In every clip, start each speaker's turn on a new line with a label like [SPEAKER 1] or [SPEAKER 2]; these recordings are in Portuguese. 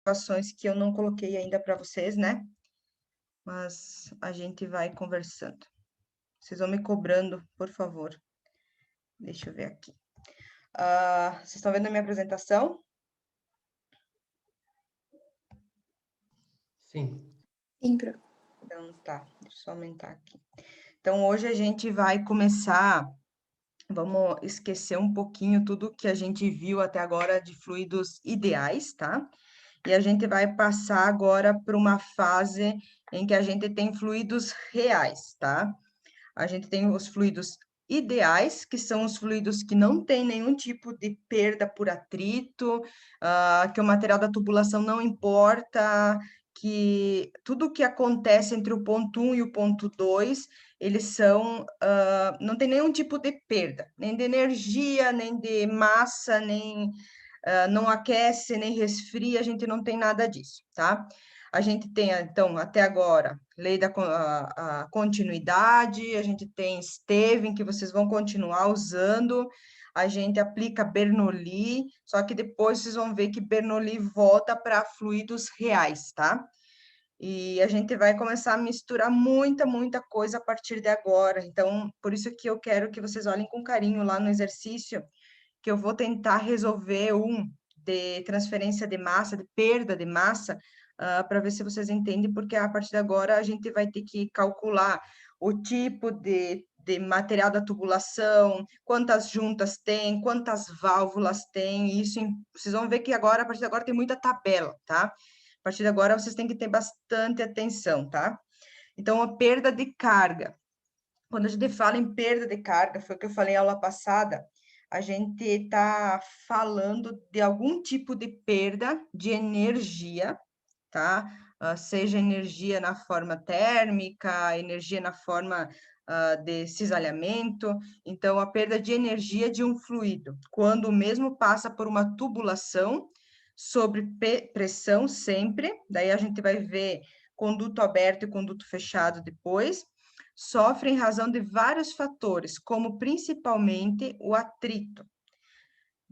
[SPEAKER 1] informações que eu não coloquei ainda para vocês, né? Mas a gente vai conversando. Vocês vão me cobrando, por favor. Deixa eu ver aqui. Vocês estão vendo a minha apresentação?
[SPEAKER 2] Sim.
[SPEAKER 3] Sim, Pro.
[SPEAKER 1] Então tá, deixa eu só aumentar aqui. Então hoje a gente vai começar, vamos esquecer um pouquinho tudo que a gente viu até agora de fluidos ideais, tá? E a gente vai passar agora para uma fase em que a gente tem fluidos reais, tá? A gente tem os fluidos ideais, que são os fluidos que não têm nenhum tipo de perda por atrito, que o material da tubulação não importa, que tudo que acontece entre o ponto 1 e o ponto 2, eles são, não tem nenhum tipo de perda, nem de energia, nem de massa, nem não aquece, nem resfria, a gente não tem nada disso, tá? A gente tem, então, até agora, lei da a continuidade, a gente tem Steven, que vocês vão continuar usando, a gente aplica Bernoulli, só que depois vocês vão ver que Bernoulli volta para fluidos reais, tá? E a gente vai começar a misturar muita coisa a partir de agora. Então, por isso que eu quero que vocês olhem com carinho lá no exercício, que eu vou tentar resolver um de transferência de massa, de perda de massa, para ver se vocês entendem, porque a partir de agora a gente vai ter que calcular o tipo de material da tubulação, quantas juntas tem, quantas válvulas tem, isso, vocês vão ver que agora, a partir de agora, tem muita tabela, tá? A partir de agora, vocês têm que ter bastante atenção, tá? Então, a perda de carga. Quando a gente fala em perda de carga, foi o que eu falei aula passada, a gente está falando de algum tipo de perda de energia, tá? Seja energia na forma térmica, energia na forma de cisalhamento. Então, a perda de energia de um fluido, quando o mesmo passa por uma tubulação sobre pressão sempre, daí a gente vai ver conduto aberto e conduto fechado depois, sofre em razão de vários fatores, como principalmente o atrito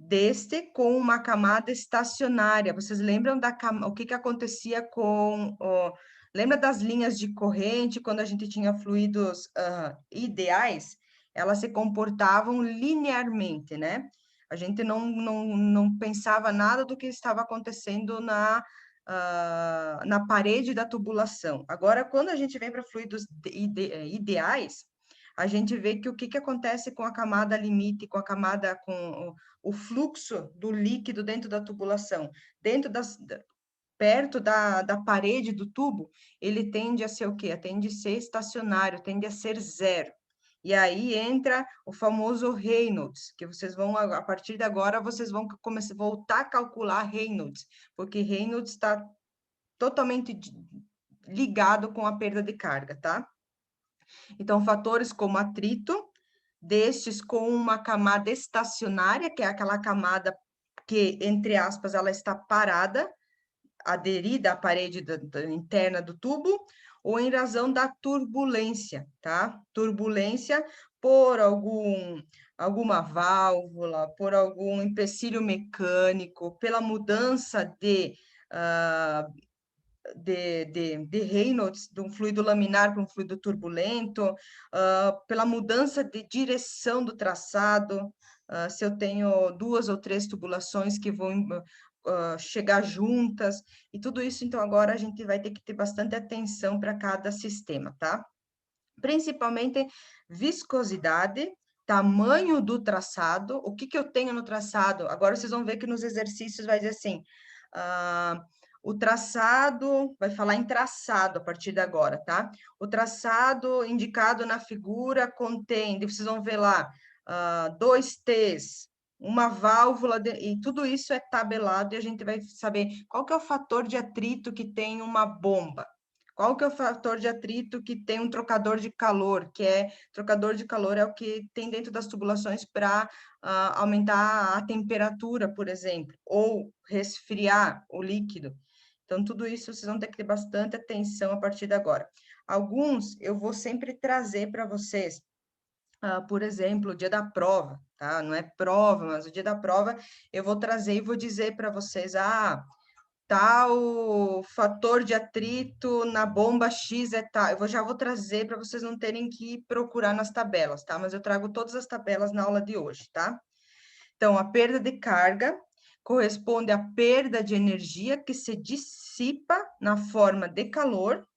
[SPEAKER 1] deste com uma camada estacionária. Vocês lembram o que acontecia com lembra das linhas de corrente quando a gente tinha fluidos ideais? Elas se comportavam linearmente, né? A gente não pensava nada do que estava acontecendo na parede da tubulação. Agora, quando a gente vem para fluidos ideais, a gente vê que o que acontece com a camada limite, com a camada, com o fluxo do líquido dentro da tubulação, perto da parede do tubo, ele tende a ser o quê? Tende a ser estacionário, tende a ser zero. E aí entra o famoso Reynolds, que vocês vão, a partir de agora, vocês vão começar a voltar a calcular Reynolds, porque Reynolds está totalmente ligado com a perda de carga, tá? Então, fatores como atrito, destes com uma camada estacionária, que é aquela camada que, entre aspas, ela está parada, aderida à parede interna do tubo, ou em razão da turbulência, tá? Turbulência por alguma válvula, por algum empecilho mecânico, pela mudança de Reynolds, de um fluido laminar para um fluido turbulento, pela mudança de direção do traçado, se eu tenho 2 ou 3 tubulações que vão chegar juntas, e tudo isso, então, agora a gente vai ter que ter bastante atenção para cada sistema, tá? Principalmente viscosidade, tamanho do traçado, o que eu tenho no traçado, agora vocês vão ver que nos exercícios vai dizer assim, o traçado, vai falar em traçado a partir de agora, tá? O traçado indicado na figura contém, vocês vão ver lá, 2 T's, uma válvula, e tudo isso é tabelado, e a gente vai saber qual que é o fator de atrito que tem uma bomba. Qual que é o fator de atrito que tem um trocador de calor, trocador de calor é o que tem dentro das tubulações para aumentar a temperatura, por exemplo, ou resfriar o líquido. Então, tudo isso vocês vão ter que ter bastante atenção a partir de agora. Alguns eu vou sempre trazer para vocês, por exemplo, o dia da prova, tá? Não é prova, mas o dia da prova eu vou trazer e vou dizer para vocês, tal fator de atrito na bomba X é tal. Já vou trazer para vocês não terem que procurar nas tabelas, tá? Mas eu trago todas as tabelas na aula de hoje, tá? Então, a perda de carga corresponde à perda de energia que se dissipa na forma de calor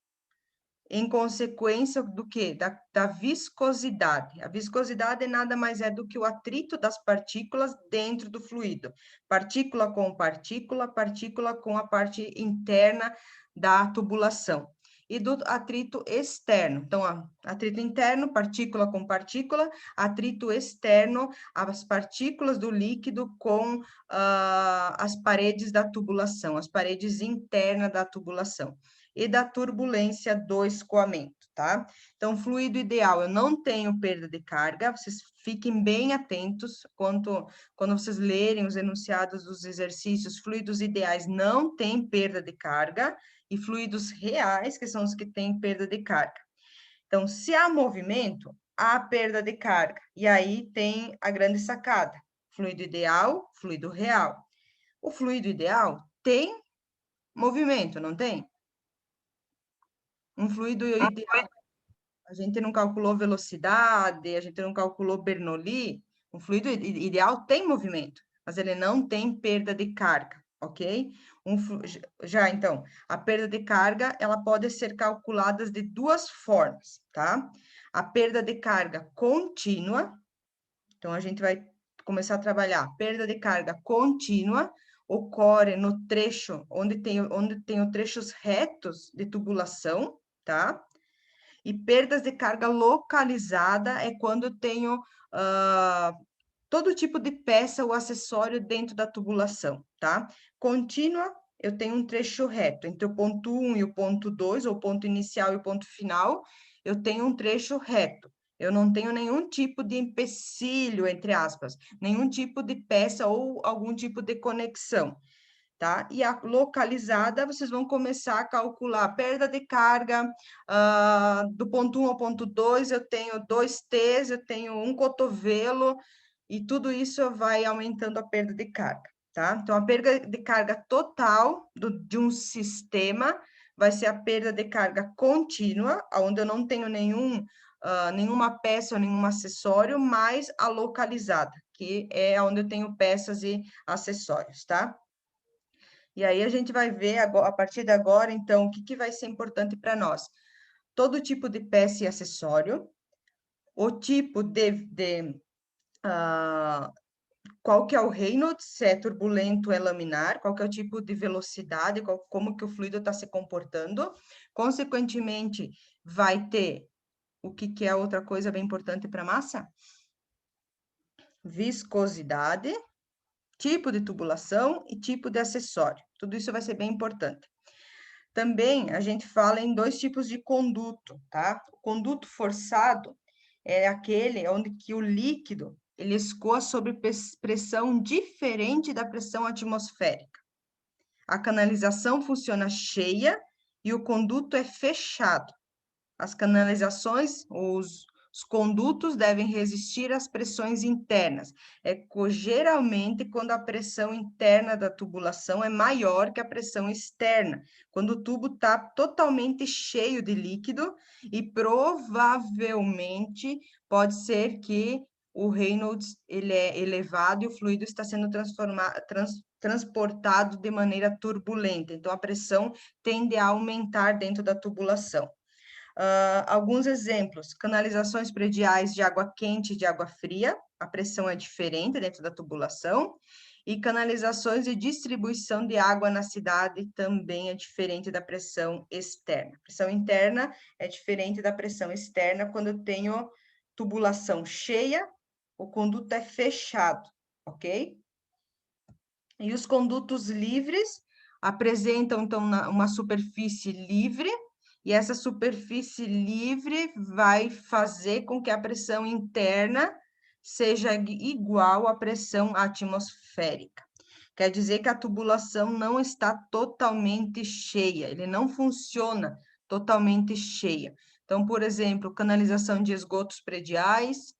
[SPEAKER 1] em consequência do quê? Da viscosidade. A viscosidade nada mais é do que o atrito das partículas dentro do fluido. Partícula com partícula, partícula com a parte interna da tubulação. E do atrito externo. Então, ó, atrito interno, partícula com partícula, atrito externo, as partículas do líquido com as paredes da tubulação, as paredes internas da tubulação e da turbulência do escoamento, tá? Então, fluido ideal, eu não tenho perda de carga, vocês fiquem bem atentos quando vocês lerem os enunciados dos exercícios, fluidos ideais não têm perda de carga, e fluidos reais, que são os que têm perda de carga. Então, se há movimento, há perda de carga, e aí tem a grande sacada, fluido ideal, fluido real. O fluido ideal tem movimento, não tem? Um fluido ideal, a gente não calculou velocidade, a gente não calculou Bernoulli. Um fluido ideal tem movimento, mas ele não tem perda de carga, ok? Já, então, a perda de carga, ela pode ser calculada de duas formas, tá? A perda de carga contínua, então a gente vai começar a trabalhar. Perda de carga contínua ocorre no trecho onde tem os trechos retos de tubulação, tá? E perdas de carga localizada é quando eu tenho todo tipo de peça ou acessório dentro da tubulação, tá? Contínua, eu tenho um trecho reto, entre o ponto 1 e o ponto 2, ou o ponto inicial e o ponto final, eu tenho um trecho reto. Eu não tenho nenhum tipo de empecilho, entre aspas, nenhum tipo de peça ou algum tipo de conexão. Tá? E a localizada, vocês vão começar a calcular a perda de carga, do ponto 1 ao ponto 2, eu tenho 2 T's, eu tenho um cotovelo, e tudo isso vai aumentando a perda de carga, tá? Então, a perda de carga total de um sistema vai ser a perda de carga contínua, onde eu não tenho nenhuma peça ou nenhum acessório, mais a localizada, que é onde eu tenho peças e acessórios, tá? E aí a gente vai ver agora, a partir de agora, então, o que vai ser importante para nós? Todo tipo de peça e acessório, o tipo qual que é o Reynolds, se é turbulento, é laminar, qual que é o tipo de velocidade, como que o fluido está se comportando. Consequentemente, vai ter o que é outra coisa bem importante para a massa? Viscosidade, tipo de tubulação e tipo de acessório. Tudo isso vai ser bem importante. Também a gente fala em dois tipos de conduto, tá? O conduto forçado é aquele onde que o líquido ele escoa sob pressão diferente da pressão atmosférica. A canalização funciona cheia e o conduto é fechado. As canalizações, os condutos devem resistir às pressões internas. Geralmente, quando a pressão interna da tubulação é maior que a pressão externa, quando o tubo está totalmente cheio de líquido, e provavelmente pode ser que o Reynolds ele é elevado e o fluido está sendo transportado de maneira turbulenta. Então, a pressão tende a aumentar dentro da tubulação. Alguns exemplos: canalizações prediais de água quente e de água fria, a pressão é diferente dentro da tubulação, e canalizações de distribuição de água na cidade também é diferente da pressão externa. A pressão interna é diferente da pressão externa quando eu tenho tubulação cheia, o conduto é fechado, ok? E os condutos livres apresentam, então, uma superfície livre, e essa superfície livre vai fazer com que a pressão interna seja igual à pressão atmosférica. Quer dizer que a tubulação não está totalmente cheia, ele não funciona totalmente cheia. Então, por exemplo, canalização de esgotos prediais,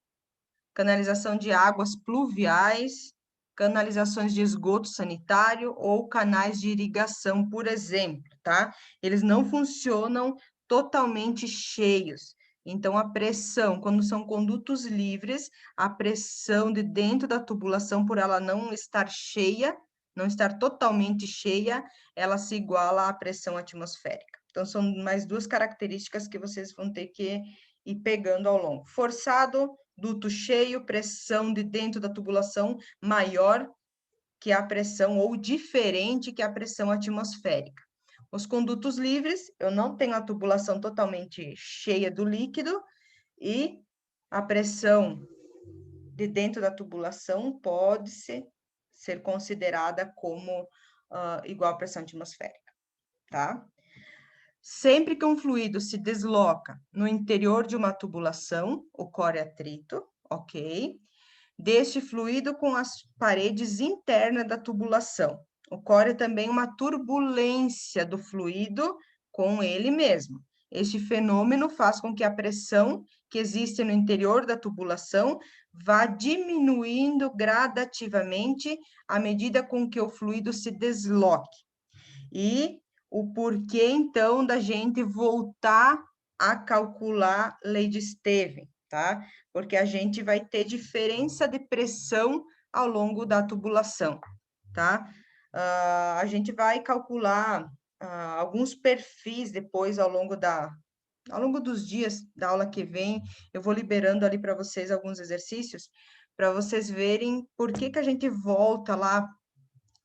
[SPEAKER 1] canalização de águas pluviais, canalizações de esgoto sanitário ou canais de irrigação, por exemplo, tá? Eles não funcionam totalmente cheios. Então, a pressão, quando são condutos livres, a pressão de dentro da tubulação, por ela não estar cheia, não estar totalmente cheia, ela se iguala à pressão atmosférica. Então, são mais duas características que vocês vão ter que ir pegando ao longo. Forçado, duto cheio, pressão de dentro da tubulação maior que a pressão, ou diferente que a pressão atmosférica. Os condutos livres, eu não tenho a tubulação totalmente cheia do líquido e a pressão de dentro da tubulação pode ser considerada como igual à pressão atmosférica, tá? Sempre que um fluido se desloca no interior de uma tubulação, ocorre atrito, ok? Deste fluido com as paredes internas da tubulação. Ocorre também uma turbulência do fluido com ele mesmo. Este fenômeno faz com que a pressão que existe no interior da tubulação vá diminuindo gradativamente à medida com que o fluido se desloque. E o porquê, então, da gente voltar a calcular lei de Stevens, tá? Porque a gente vai ter diferença de pressão ao longo da tubulação, tá? A gente vai calcular alguns perfis depois ao longo dos dias da aula que vem, eu vou liberando ali para vocês alguns exercícios, para vocês verem por que a gente volta lá.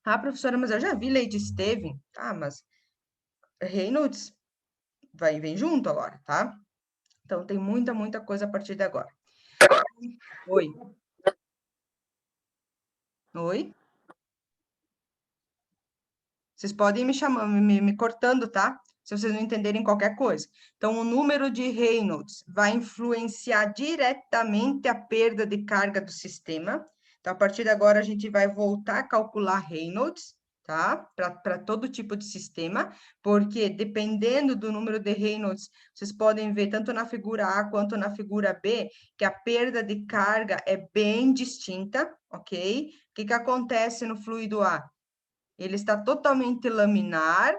[SPEAKER 1] Ah, professora, mas eu já vi lei de Stevens. Ah, mas Reynolds vem junto agora, tá? Então, tem muita coisa a partir de agora. Oi. Oi? Vocês podem me chamando, me cortando, tá? Se vocês não entenderem qualquer coisa. Então, o número de Reynolds vai influenciar diretamente a perda de carga do sistema. Então, a partir de agora, a gente vai voltar a calcular Reynolds, tá? Para todo tipo de sistema, porque dependendo do número de Reynolds, vocês podem ver tanto na figura A quanto na figura B, que a perda de carga é bem distinta, ok? O que acontece no fluido A? Ele está totalmente laminar,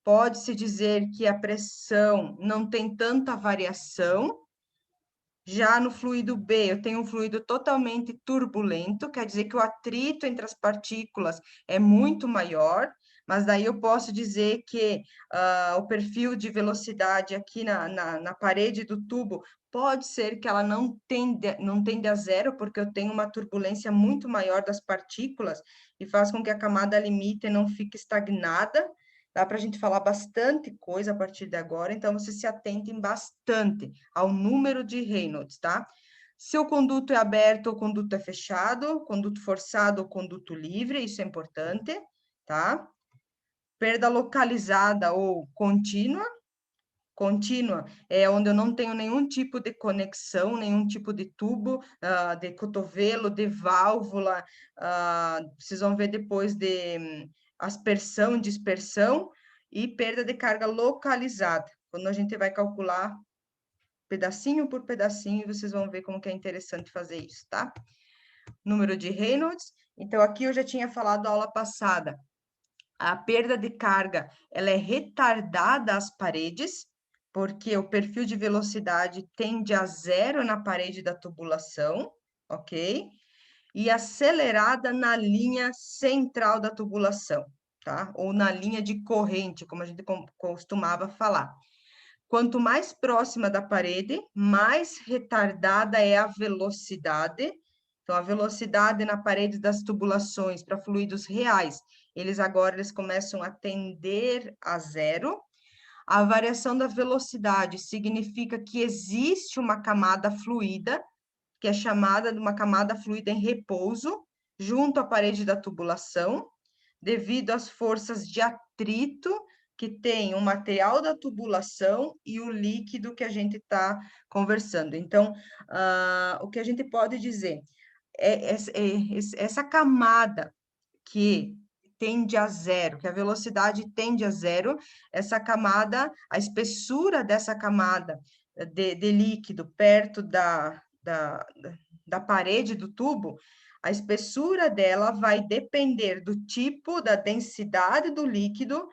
[SPEAKER 1] pode-se dizer que a pressão não tem tanta variação. Já no fluido B, eu tenho um fluido totalmente turbulento, quer dizer que o atrito entre as partículas é muito maior, mas daí eu posso dizer que o perfil de velocidade aqui na parede do tubo pode ser que ela não tende a zero, porque eu tenho uma turbulência muito maior das partículas e faz com que a camada limite não fique estagnada. Dá para a gente falar bastante coisa a partir de agora, então vocês se atentem bastante ao número de Reynolds, tá? Se o conduto é aberto ou o conduto é fechado, conduto forçado ou conduto livre, isso é importante, tá? Perda localizada ou contínua. Contínua é onde eu não tenho nenhum tipo de conexão, nenhum tipo de tubo, de cotovelo, de válvula. Vocês vão ver depois de aspersão e dispersão e perda de carga localizada. Quando a gente vai calcular pedacinho por pedacinho, vocês vão ver como que é interessante fazer isso, tá? Número de Reynolds. Então, aqui eu já tinha falado na aula passada. A perda de carga, ela é retardada às paredes, porque o perfil de velocidade tende a zero na parede da tubulação, ok? E acelerada na linha central da tubulação, tá? Ou na linha de corrente, como a gente costumava falar. Quanto mais próxima da parede, mais retardada é a velocidade. Então, a velocidade na parede das tubulações para fluidos reais, eles começam a tender a zero. A variação da velocidade significa que existe uma camada fluida, que é chamada de uma camada fluida em repouso, junto à parede da tubulação, devido às forças de atrito que tem o material da tubulação e o líquido que a gente está conversando. Então, o que a gente pode dizer é essa camada que tende a zero, que a velocidade tende a zero, essa camada, a espessura dessa camada de líquido perto da parede do tubo, A espessura dela vai depender do tipo, da densidade do líquido,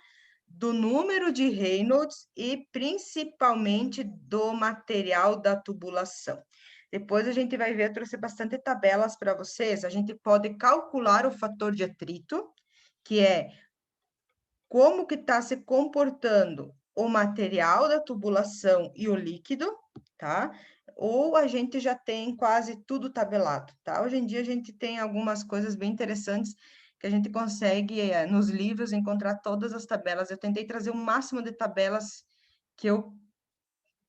[SPEAKER 1] do número de Reynolds e principalmente do material da tubulação. Depois a gente vai ver, eu trouxe bastante tabelas para vocês. A gente pode calcular o fator de atrito, que é como que está se comportando o material da tubulação e o líquido, tá? Ou a gente já tem quase tudo tabelado, tá? Hoje em dia a gente tem algumas coisas bem interessantes que a gente consegue, nos livros, encontrar todas as tabelas. Eu tentei trazer o máximo de tabelas que eu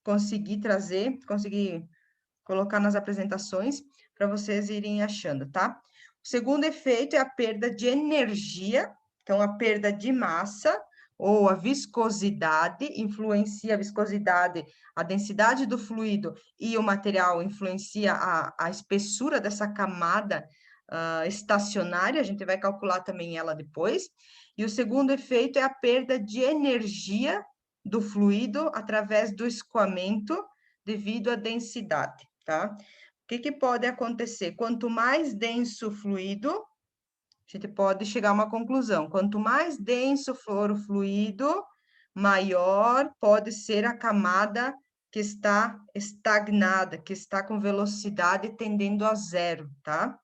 [SPEAKER 1] consegui trazer, consegui colocar nas apresentações para vocês irem achando, tá? O segundo efeito é a perda de energia, então a perda de massa ou a viscosidade influencia a viscosidade, a densidade do fluido e o material influencia a espessura dessa camada estacionária, a gente vai calcular também ela depois. E o segundo efeito é a perda de energia do fluido através do escoamento devido à densidade, tá? O que pode acontecer? Quanto mais denso o fluido, a gente pode chegar a uma conclusão. Quanto mais denso for o fluido, maior pode ser a camada que está estagnada, que está com velocidade tendendo a zero, tá?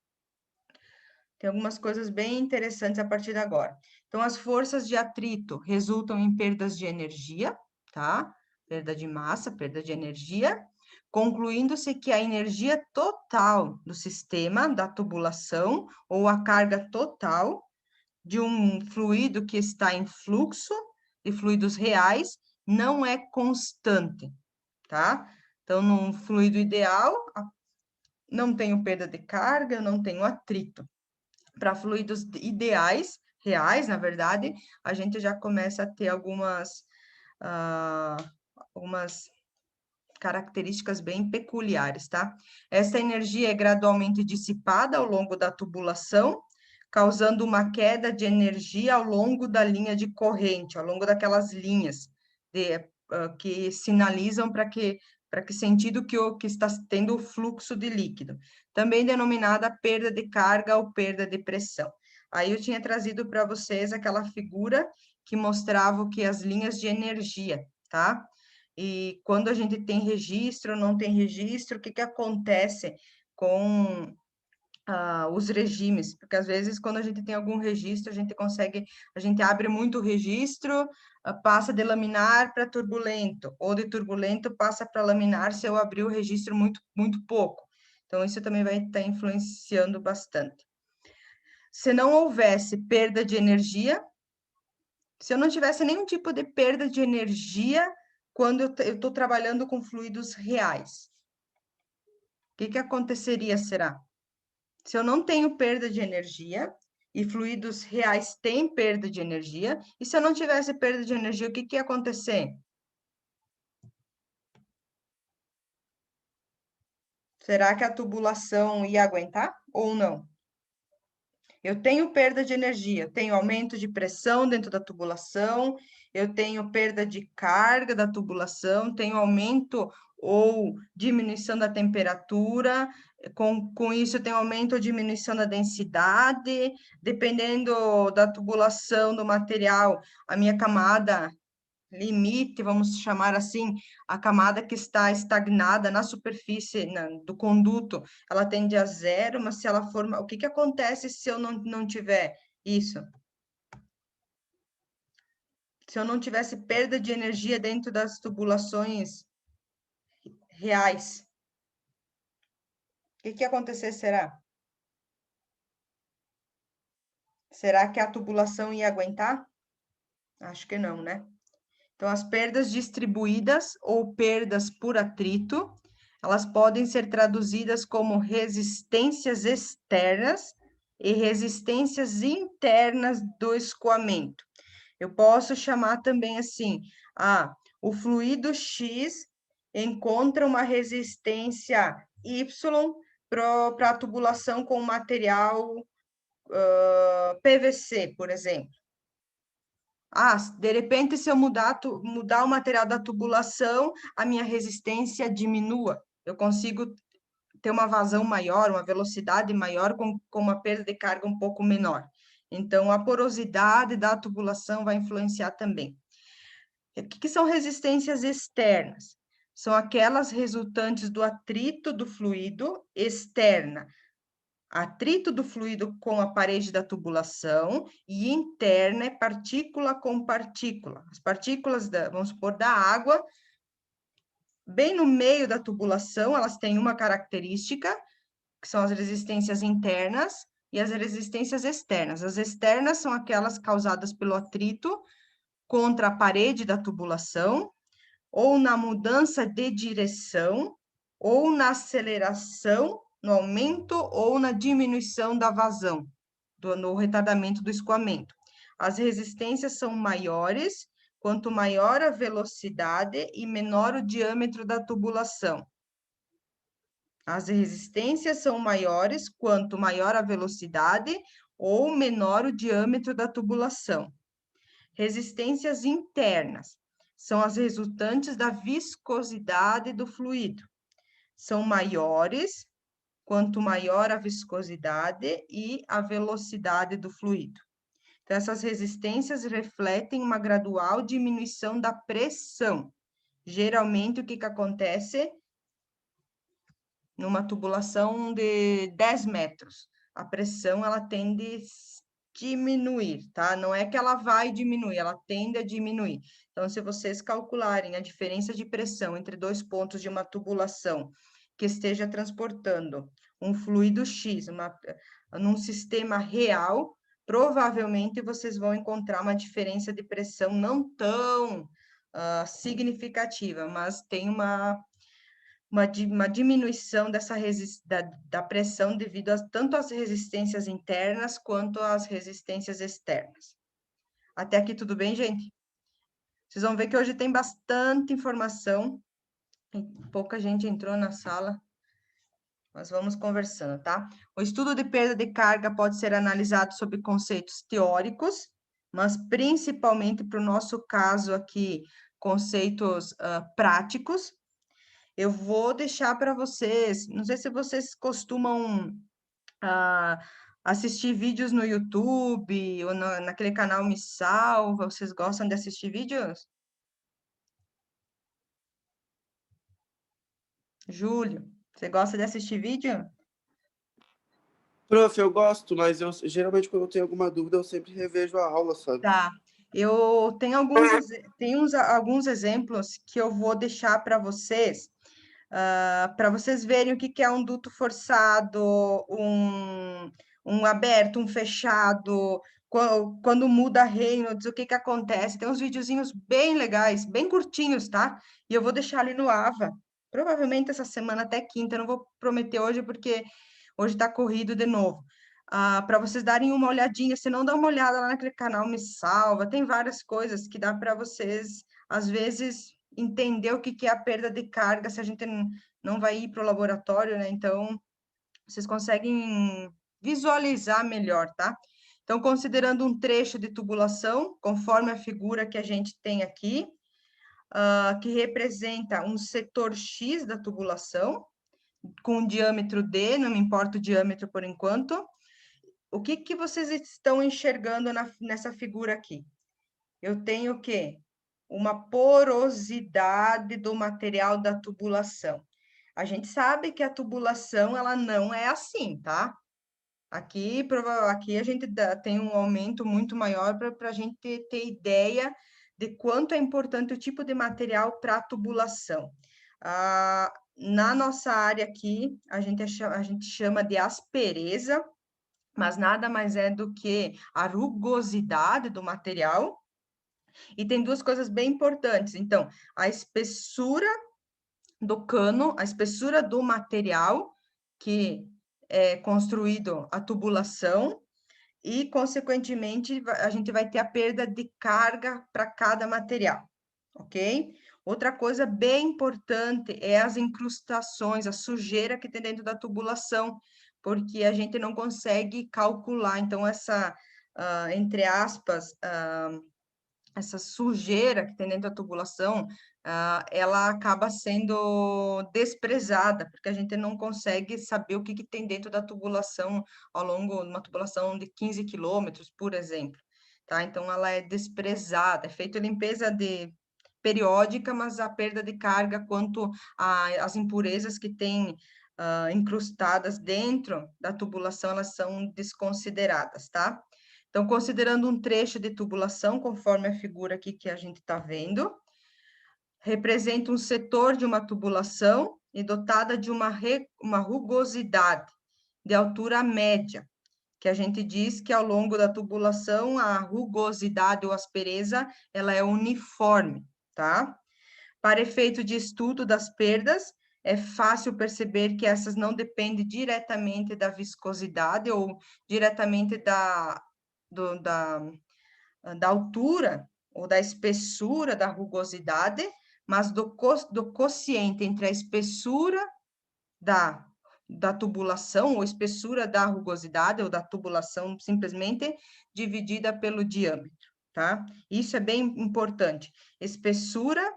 [SPEAKER 1] Tem algumas coisas bem interessantes a partir de agora. Então, as forças de atrito resultam em perdas de energia, tá? Perda de massa, perda de energia, concluindo-se que a energia total do sistema da tubulação ou a carga total de um fluido que está em fluxo, de fluidos reais, não é constante, tá? Então, num fluido ideal, não tenho perda de carga, eu não tenho atrito. Para fluidos ideais, reais, na verdade, a gente já começa a ter algumas características bem peculiares, tá? Essa energia é gradualmente dissipada ao longo da tubulação, causando uma queda de energia ao longo da linha de corrente, ao longo daquelas linhas que sinalizam para que sentido que está tendo o fluxo de líquido, também denominada perda de carga ou perda de pressão. Aí eu tinha trazido para vocês aquela figura que mostrava que as linhas de energia, tá? E quando a gente tem registro ou não tem registro, o que acontece com os regimes? Porque às vezes, quando a gente tem algum registro, a gente abre muito o registro, passa de laminar para turbulento, ou de turbulento passa para laminar se eu abrir o registro muito, muito pouco. Então, isso também vai estar influenciando bastante. Se não houvesse perda de energia, se eu não tivesse nenhum tipo de perda de energia quando eu estou trabalhando com fluidos reais, o que aconteceria, será? Se eu não tenho perda de energia, e fluidos reais têm perda de energia, e se eu não tivesse perda de energia, o que ia acontecer? Será que a tubulação ia aguentar ou não? Eu tenho perda de energia, tenho aumento de pressão dentro da tubulação, eu tenho perda de carga da tubulação, tenho aumento ou diminuição da temperatura, com isso eu tenho aumento ou diminuição da densidade, dependendo da tubulação do material, a minha camada limite, vamos chamar assim, a camada que está estagnada na superfície do conduto, ela tende a zero, mas se ela for... O que acontece se eu não tiver isso? Se eu não tivesse perda de energia dentro das tubulações reais, o que acontecer será? Será que a tubulação ia aguentar? Acho que não, né? Então, as perdas distribuídas ou perdas por atrito, elas podem ser traduzidas como resistências externas e resistências internas do escoamento. Eu posso chamar também assim, o fluido X encontra uma resistência Y para a tubulação com material PVC, por exemplo. De repente, se eu mudar o material da tubulação, a minha resistência diminua. Eu consigo ter uma vazão maior, uma velocidade maior, com uma perda de carga um pouco menor. Então, a porosidade da tubulação vai influenciar também. O que são resistências externas? São aquelas resultantes do atrito do fluido externa, atrito do fluido com a parede da tubulação, e interna é partícula com partícula. As partículas, vamos supor, da água, bem no meio da tubulação, elas têm uma característica, que são as resistências internas e as resistências externas. As externas são aquelas causadas pelo atrito contra a parede da tubulação, ou na mudança de direção, ou na aceleração, no aumento ou na diminuição da vazão, no retardamento do escoamento. As resistências são maiores quanto maior a velocidade e menor o diâmetro da tubulação. As resistências são maiores quanto maior a velocidade ou menor o diâmetro da tubulação. Resistências internas são as resultantes da viscosidade do fluido. São maiores quanto maior a viscosidade e a velocidade do fluido. Então, essas resistências refletem uma gradual diminuição da pressão. Geralmente, o que acontece numa tubulação de 10 metros? A pressão, ela tende a diminuir, tá? Não é que ela vai diminuir, ela tende a diminuir. Então, se vocês calcularem a diferença de pressão entre dois pontos de uma tubulação que esteja transportando um fluido X num sistema real, provavelmente vocês vão encontrar uma diferença de pressão não tão significativa, mas tem uma diminuição da pressão devido tanto às resistências internas quanto às resistências externas. Até aqui tudo bem, gente? Vocês vão ver que hoje tem bastante informação, e pouca gente entrou na sala, mas vamos conversando, tá? O estudo de perda de carga pode ser analisado sob conceitos teóricos, mas principalmente para o nosso caso aqui, conceitos práticos. Eu vou deixar para vocês, não sei se vocês costumam assistir vídeos no YouTube ou naquele canal Me Salva, vocês gostam de assistir vídeos? Júlio, você gosta de assistir vídeo?
[SPEAKER 2] Prof, eu gosto, mas eu geralmente quando eu tenho alguma dúvida eu sempre revejo a aula, sabe?
[SPEAKER 1] Tá. Eu tenho alguns exemplos que eu vou deixar para vocês verem o que é um duto forçado, um aberto, um fechado, quando muda Reynolds, o que acontece. Tem uns videozinhos bem legais, bem curtinhos, tá? E eu vou deixar ali no AVA. Provavelmente essa semana até quinta, eu não vou prometer hoje, porque hoje está corrido de novo. Para vocês darem uma olhadinha, se não dá uma olhada lá naquele canal Me Salva, tem várias coisas que dá para vocês, às vezes, entender o que é a perda de carga, se a gente não vai ir para o laboratório, né? Então, vocês conseguem visualizar melhor, tá? Então, considerando um trecho de tubulação, conforme a figura que a gente tem aqui, que representa um setor X da tubulação, com um diâmetro D, não me importa o diâmetro por enquanto. O que vocês estão enxergando nessa figura aqui? Eu tenho o quê? Uma porosidade do material da tubulação. A gente sabe que a tubulação, ela não é assim, tá? Aqui a gente tem um aumento muito maior para a gente ter ideia de quanto é importante o tipo de material para a tubulação. Na nossa área aqui, a gente chama de aspereza, mas nada mais é do que a rugosidade do material. E tem duas coisas bem importantes. Então, a espessura do cano, a espessura do material que é construído a tubulação e, consequentemente, a gente vai ter a perda de carga para cada material, ok? Outra coisa bem importante é as incrustações, a sujeira que tem dentro da tubulação, porque a gente não consegue calcular. Então, essa, entre aspas, essa sujeira que tem dentro da tubulação, ela acaba sendo desprezada, porque a gente não consegue saber o que, que tem dentro da tubulação ao longo de uma tubulação de 15 quilômetros, por exemplo, tá? Então, ela é desprezada, é feita limpeza periódica, mas a perda de carga quanto às impurezas que tem incrustadas dentro da tubulação, elas são desconsideradas, tá? Então, considerando um trecho de tubulação, conforme a figura aqui que a gente está vendo, representa um setor de uma tubulação e dotada de uma rugosidade de altura média, que a gente diz que ao longo da tubulação a rugosidade ou aspereza ela é uniforme, tá? Para efeito de estudo das perdas, é fácil perceber que essas não dependem diretamente da viscosidade ou diretamente da altura ou da espessura da rugosidade, mas do quociente entre a espessura da tubulação, ou espessura da rugosidade, ou da tubulação simplesmente dividida pelo diâmetro, tá? Isso é bem importante. Espessura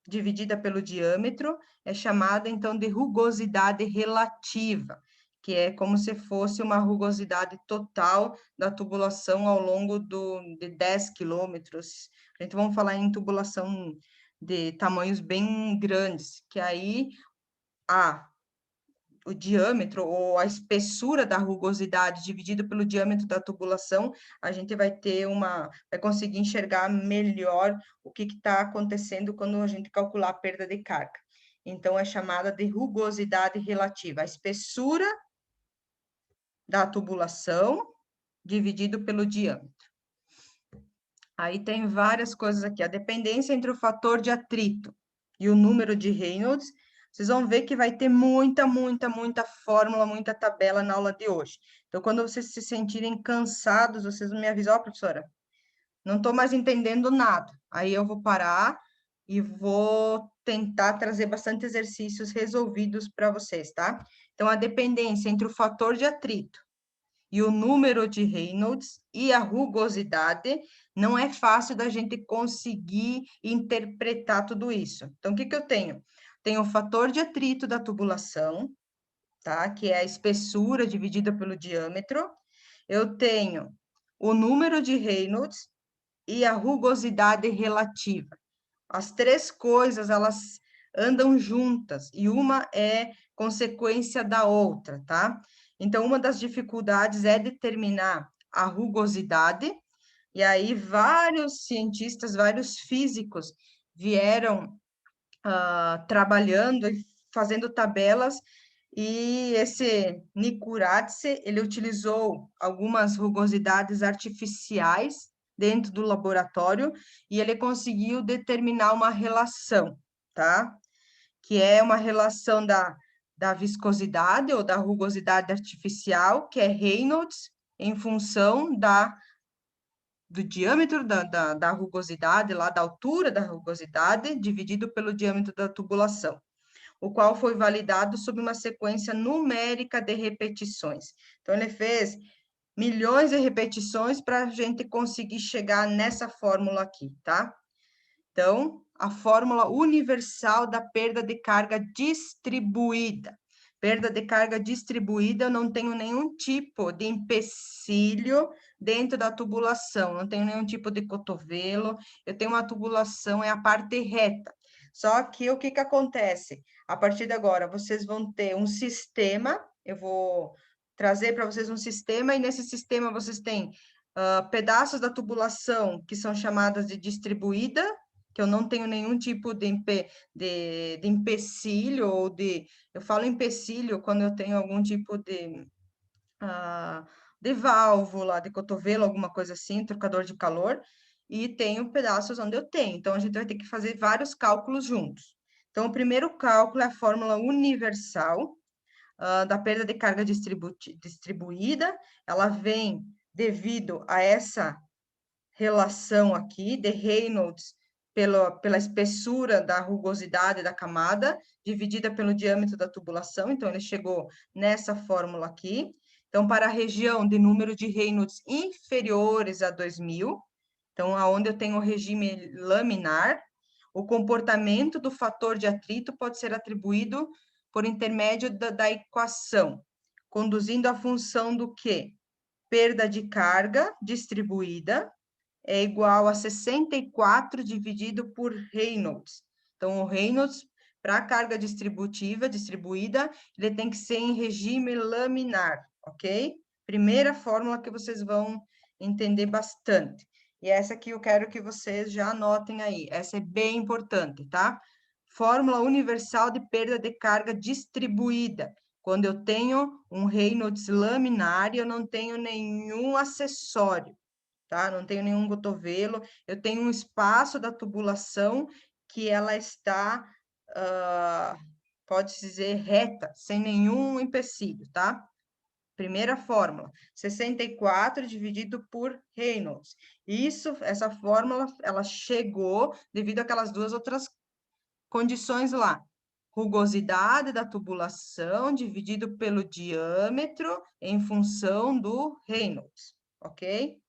[SPEAKER 1] dividida pelo diâmetro é chamada, então, de rugosidade relativa, que é como se fosse uma rugosidade total da tubulação ao longo de 10 quilômetros. A gente vamos falar em tubulação de tamanhos bem grandes, que aí o diâmetro ou a espessura da rugosidade dividido pelo diâmetro da tubulação, a gente vai conseguir enxergar melhor o que está acontecendo quando a gente calcular a perda de carga. Então, é chamada de rugosidade relativa, a espessura da tubulação dividido pelo diâmetro. Aí tem várias coisas aqui, a dependência entre o fator de atrito e o número de Reynolds. Vocês vão ver que vai ter muita fórmula, muita tabela na aula de hoje. Então, quando vocês se sentirem cansados, vocês vão me avisar, ó, professora, não estou mais entendendo nada. Aí eu vou parar e vou tentar trazer bastante exercícios resolvidos para vocês, tá? Então, a dependência entre o fator de atrito e o número de Reynolds e a rugosidade, não é fácil da gente conseguir interpretar tudo isso. Então, o que eu tenho? Tenho o fator de atrito da tubulação, tá? Que é a espessura dividida pelo diâmetro. Eu tenho o número de Reynolds e a rugosidade relativa. As três coisas, elas andam juntas e uma é consequência da outra, tá? Então, uma das dificuldades é determinar a rugosidade, e aí vários cientistas, vários físicos vieram trabalhando e fazendo tabelas, e esse Nikuratse, ele utilizou algumas rugosidades artificiais dentro do laboratório, e ele conseguiu determinar uma relação, tá? Que é uma relação da viscosidade ou da rugosidade artificial, que é Reynolds, em função do diâmetro da rugosidade, lá da altura da rugosidade, dividido pelo diâmetro da tubulação, o qual foi validado sob uma sequência numérica de repetições. Então, ele fez milhões de repetições para a gente conseguir chegar nessa fórmula aqui, tá? Então, a fórmula universal da perda de carga distribuída. Perda de carga distribuída, eu não tenho nenhum tipo de empecilho dentro da tubulação, não tenho nenhum tipo de cotovelo, eu tenho uma tubulação, é a parte reta. Só que o que acontece? A partir de agora, vocês vão ter um sistema, eu vou trazer para vocês um sistema, e nesse sistema vocês têm pedaços da tubulação que são chamadas de distribuída, que eu não tenho nenhum tipo de empecilho, ou eu falo empecilho quando eu tenho algum tipo de válvula, de cotovelo, alguma coisa assim, trocador de calor, e tenho pedaços onde eu tenho. Então, a gente vai ter que fazer vários cálculos juntos. Então, o primeiro cálculo é a fórmula universal da perda de carga distribuída. Ela vem devido a essa relação aqui de Reynolds pela espessura da rugosidade da camada, dividida pelo diâmetro da tubulação. Então, ele chegou nessa fórmula aqui. Então, para a região de número de Reynolds inferiores a 2000, Então, aonde eu tenho o regime laminar, o comportamento do fator de atrito pode ser atribuído por intermédio da equação, conduzindo a função do quê? Perda de carga distribuída é igual a 64 dividido por Reynolds. Então, o Reynolds, para a carga distribuída, ele tem que ser em regime laminar, ok? Primeira fórmula que vocês vão entender bastante. E essa aqui eu quero que vocês já anotem aí. Essa é bem importante, tá? Fórmula universal de perda de carga distribuída. Quando eu tenho um Reynolds laminar e eu não tenho nenhum acessório, tá? Não tenho nenhum cotovelo, eu tenho um espaço da tubulação que ela está, pode-se dizer, reta, sem nenhum empecilho, tá? Primeira fórmula, 64 dividido por Reynolds. Essa fórmula, ela chegou devido àquelas duas outras condições lá. Rugosidade da tubulação dividido pelo diâmetro em função do Reynolds, ok?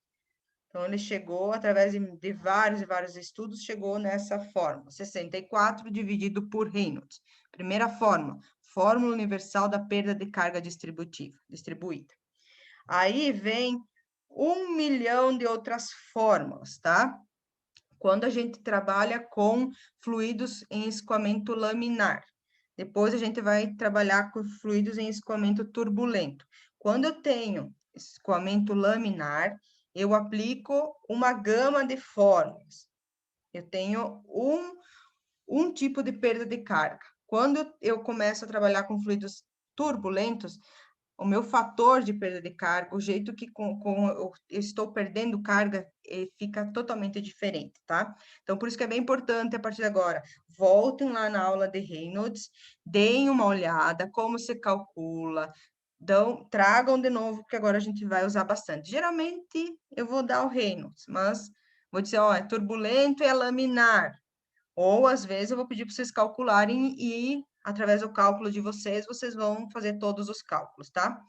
[SPEAKER 1] Então, ele chegou, através de vários e vários estudos, chegou nessa fórmula, 64 dividido por Reynolds. Primeira fórmula universal da perda de carga distribuída. Aí vem 1 milhão de outras fórmulas, tá? Quando a gente trabalha com fluidos em escoamento laminar. Depois a gente vai trabalhar com fluidos em escoamento turbulento. Quando eu tenho escoamento laminar, eu aplico uma gama de fórmulas. Eu tenho um tipo de perda de carga. Quando eu começo a trabalhar com fluidos turbulentos, o meu fator de perda de carga, o jeito que eu estou perdendo carga, fica totalmente diferente, tá? Então, por isso que é bem importante, a partir de agora, voltem lá na aula de Reynolds, deem uma olhada, como se calcula, tragam de novo, que agora a gente vai usar bastante. Geralmente, eu vou dar o Reynolds, mas vou dizer, ó, é turbulento e é laminar. Ou, às vezes, eu vou pedir para vocês calcularem e, através do cálculo de vocês, vocês vão fazer todos os cálculos, tá?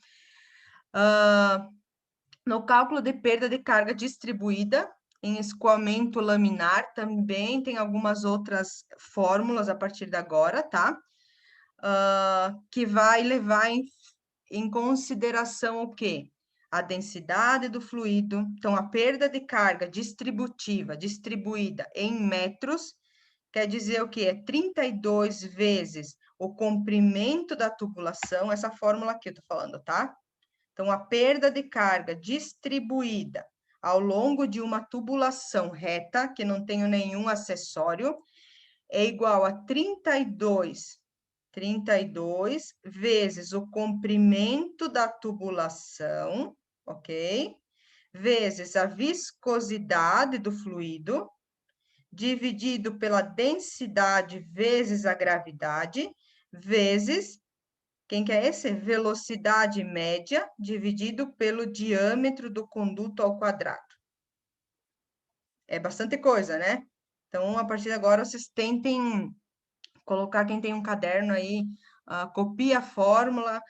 [SPEAKER 1] No cálculo de perda de carga distribuída, em escoamento laminar, também tem algumas outras fórmulas a partir de agora, tá? Que vai levar em consideração o quê? A densidade do fluido, então a perda de carga distribuída em metros, quer dizer o quê? É 32 vezes o comprimento da tubulação, essa fórmula aqui eu tô falando, tá? Então, a perda de carga distribuída ao longo de uma tubulação reta, que não tenho nenhum acessório, é igual a 32 vezes o comprimento da tubulação, ok? Vezes a viscosidade do fluido, dividido pela densidade vezes a gravidade, vezes, quem que é esse? Velocidade média dividido pelo diâmetro do conduto ao quadrado. É bastante coisa, né? Então, a partir de agora, vocês tentem colocar, quem tem um caderno aí, copia a fórmula,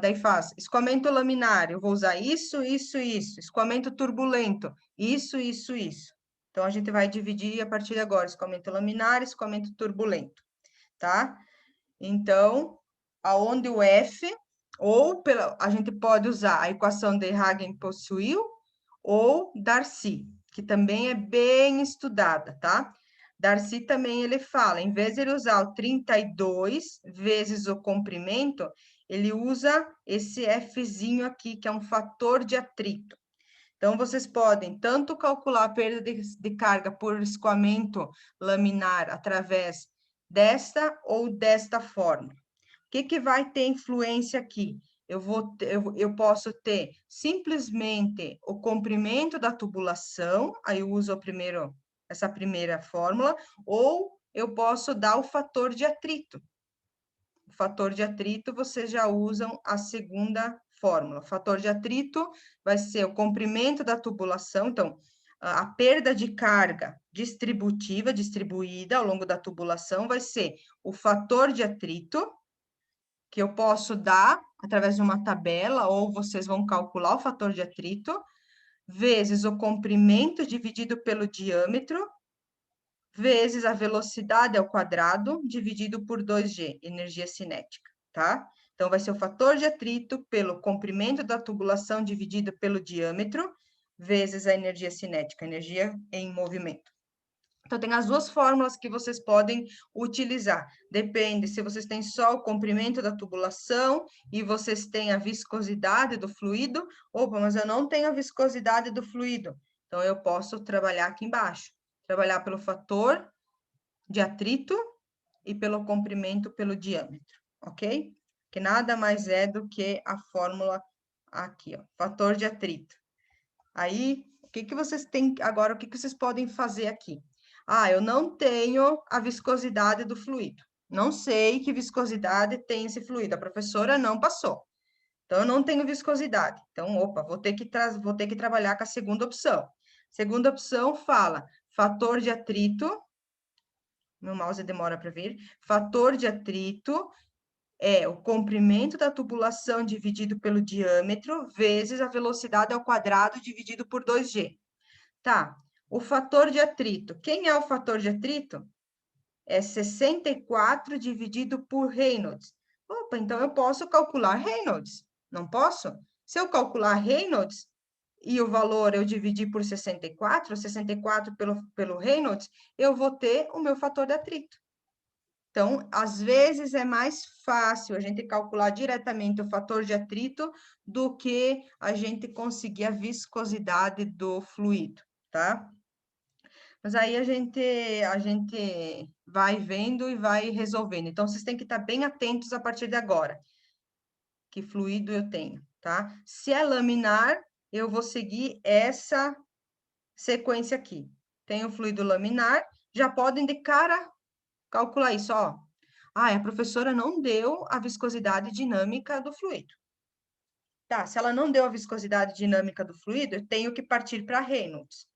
[SPEAKER 1] daí faz escoamento laminar, eu vou usar isso, isso, isso. Escoamento turbulento, isso, isso, isso. Então, a gente vai dividir a partir de agora, escoamento laminar, escoamento turbulento, tá? Então, aonde o F, a gente pode usar a equação de Hagen-Poiseuille ou Darcy, que também é bem estudada, tá? Darcy também ele fala, em vez de ele usar o 32 vezes o comprimento, ele usa esse Fzinho aqui, que é um fator de atrito. Então, vocês podem tanto calcular a perda de carga por escoamento laminar através desta ou desta forma. O que vai ter influência aqui? Eu posso ter simplesmente o comprimento da tubulação, aí eu uso essa primeira fórmula, ou eu posso dar o fator de atrito. O fator de atrito, vocês já usam a segunda fórmula. O fator de atrito vai ser o comprimento da tubulação, então, a perda de carga distribuída ao longo da tubulação vai ser o fator de atrito, que eu posso dar através de uma tabela, ou vocês vão calcular o fator de atrito, vezes o comprimento dividido pelo diâmetro, vezes a velocidade ao quadrado, dividido por 2G, energia cinética, tá? Então, vai ser o fator de atrito pelo comprimento da tubulação dividido pelo diâmetro, vezes a energia cinética, energia em movimento. Então, tem as duas fórmulas que vocês podem utilizar. Depende se vocês têm só o comprimento da tubulação e vocês têm a viscosidade do fluido. Opa, mas eu não tenho a viscosidade do fluido. Então, eu posso trabalhar aqui embaixo. Trabalhar pelo fator de atrito e pelo comprimento pelo diâmetro, ok? Que nada mais é do que a fórmula aqui, ó, fator de atrito. Aí, o que que vocês têm agora? O que que vocês podem fazer aqui? Ah, eu não tenho a viscosidade do fluido. Não sei que viscosidade tem esse fluido. A professora não passou. Então, eu não tenho viscosidade. Então, opa, vou ter que trabalhar com a segunda opção. Segunda opção fala fator de atrito. Meu mouse demora para vir. Fator de atrito é o comprimento da tubulação dividido pelo diâmetro vezes a velocidade ao quadrado dividido por 2G. Tá, o fator de atrito. Quem é o fator de atrito? É 64 dividido por Reynolds. Opa, então eu posso calcular Reynolds, não posso? Se eu calcular Reynolds e o valor eu dividir por 64, 64 pelo Reynolds, eu vou ter o meu fator de atrito. Então, às vezes é mais fácil a gente calcular diretamente o fator de atrito do que a gente conseguir a viscosidade do fluido, tá? Mas aí a gente vai vendo e vai resolvendo. Então, vocês têm que estar bem atentos a partir de agora. Que fluido eu tenho, tá? Se é laminar, eu vou seguir essa sequência aqui. Tenho fluido laminar, já podem de cara calcular isso, ó. Ah, a professora não deu a viscosidade dinâmica do fluido. Tá, se ela não deu a viscosidade dinâmica do fluido, eu tenho que partir para Reynolds.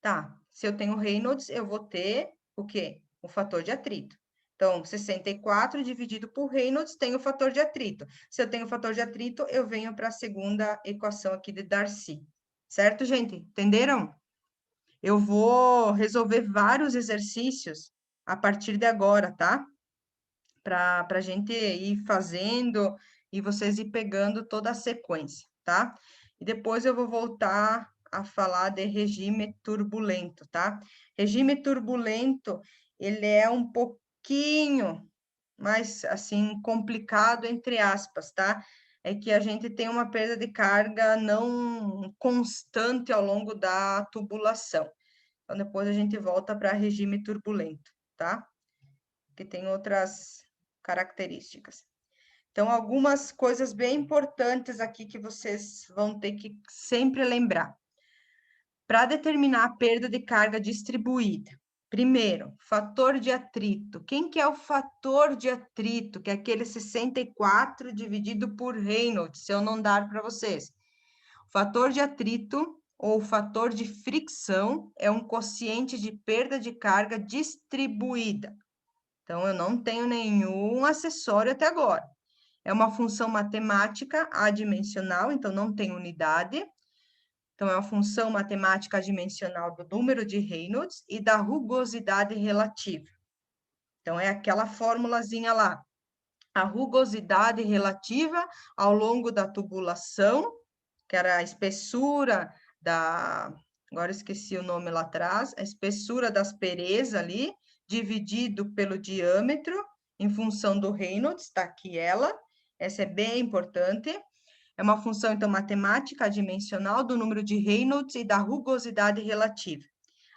[SPEAKER 1] Tá, se eu tenho Reynolds, eu vou ter o quê? O fator de atrito. Então, 64 dividido por Reynolds tem o fator de atrito. Se eu tenho o fator de atrito, eu venho para a segunda equação aqui de Darcy. Certo, gente? Entenderam? Eu vou resolver vários exercícios a partir de agora, tá? Para a gente ir fazendo e vocês ir pegando toda a sequência, tá? E depois eu vou voltar a falar de regime turbulento, tá? Regime turbulento, ele é um pouquinho mais, assim, complicado, entre aspas, tá? É que a gente tem uma perda de carga não constante ao longo da tubulação. Então, depois a gente volta para regime turbulento, tá? Que tem outras características. Então, algumas coisas bem importantes aqui que vocês vão ter que sempre lembrar. Para determinar a perda de carga distribuída, primeiro, fator de atrito. Quem que é o fator de atrito? Que é aquele 64 dividido por Reynolds, se eu não dar para vocês. O fator de atrito ou fator de fricção é um quociente de perda de carga distribuída. Então, eu não tenho nenhum acessório até agora. É uma função matemática adimensional, então não tem unidade. Então, é uma função matemática adimensional do número de Reynolds e da rugosidade relativa. Então, é aquela formulazinha lá. A rugosidade relativa ao longo da tubulação, que era a espessura da... Agora esqueci o nome lá atrás. A espessura das aspereza ali, dividido pelo diâmetro, em função do Reynolds, está aqui ela. Essa é bem importante. É uma função, então, matemática adimensional do número de Reynolds e da rugosidade relativa.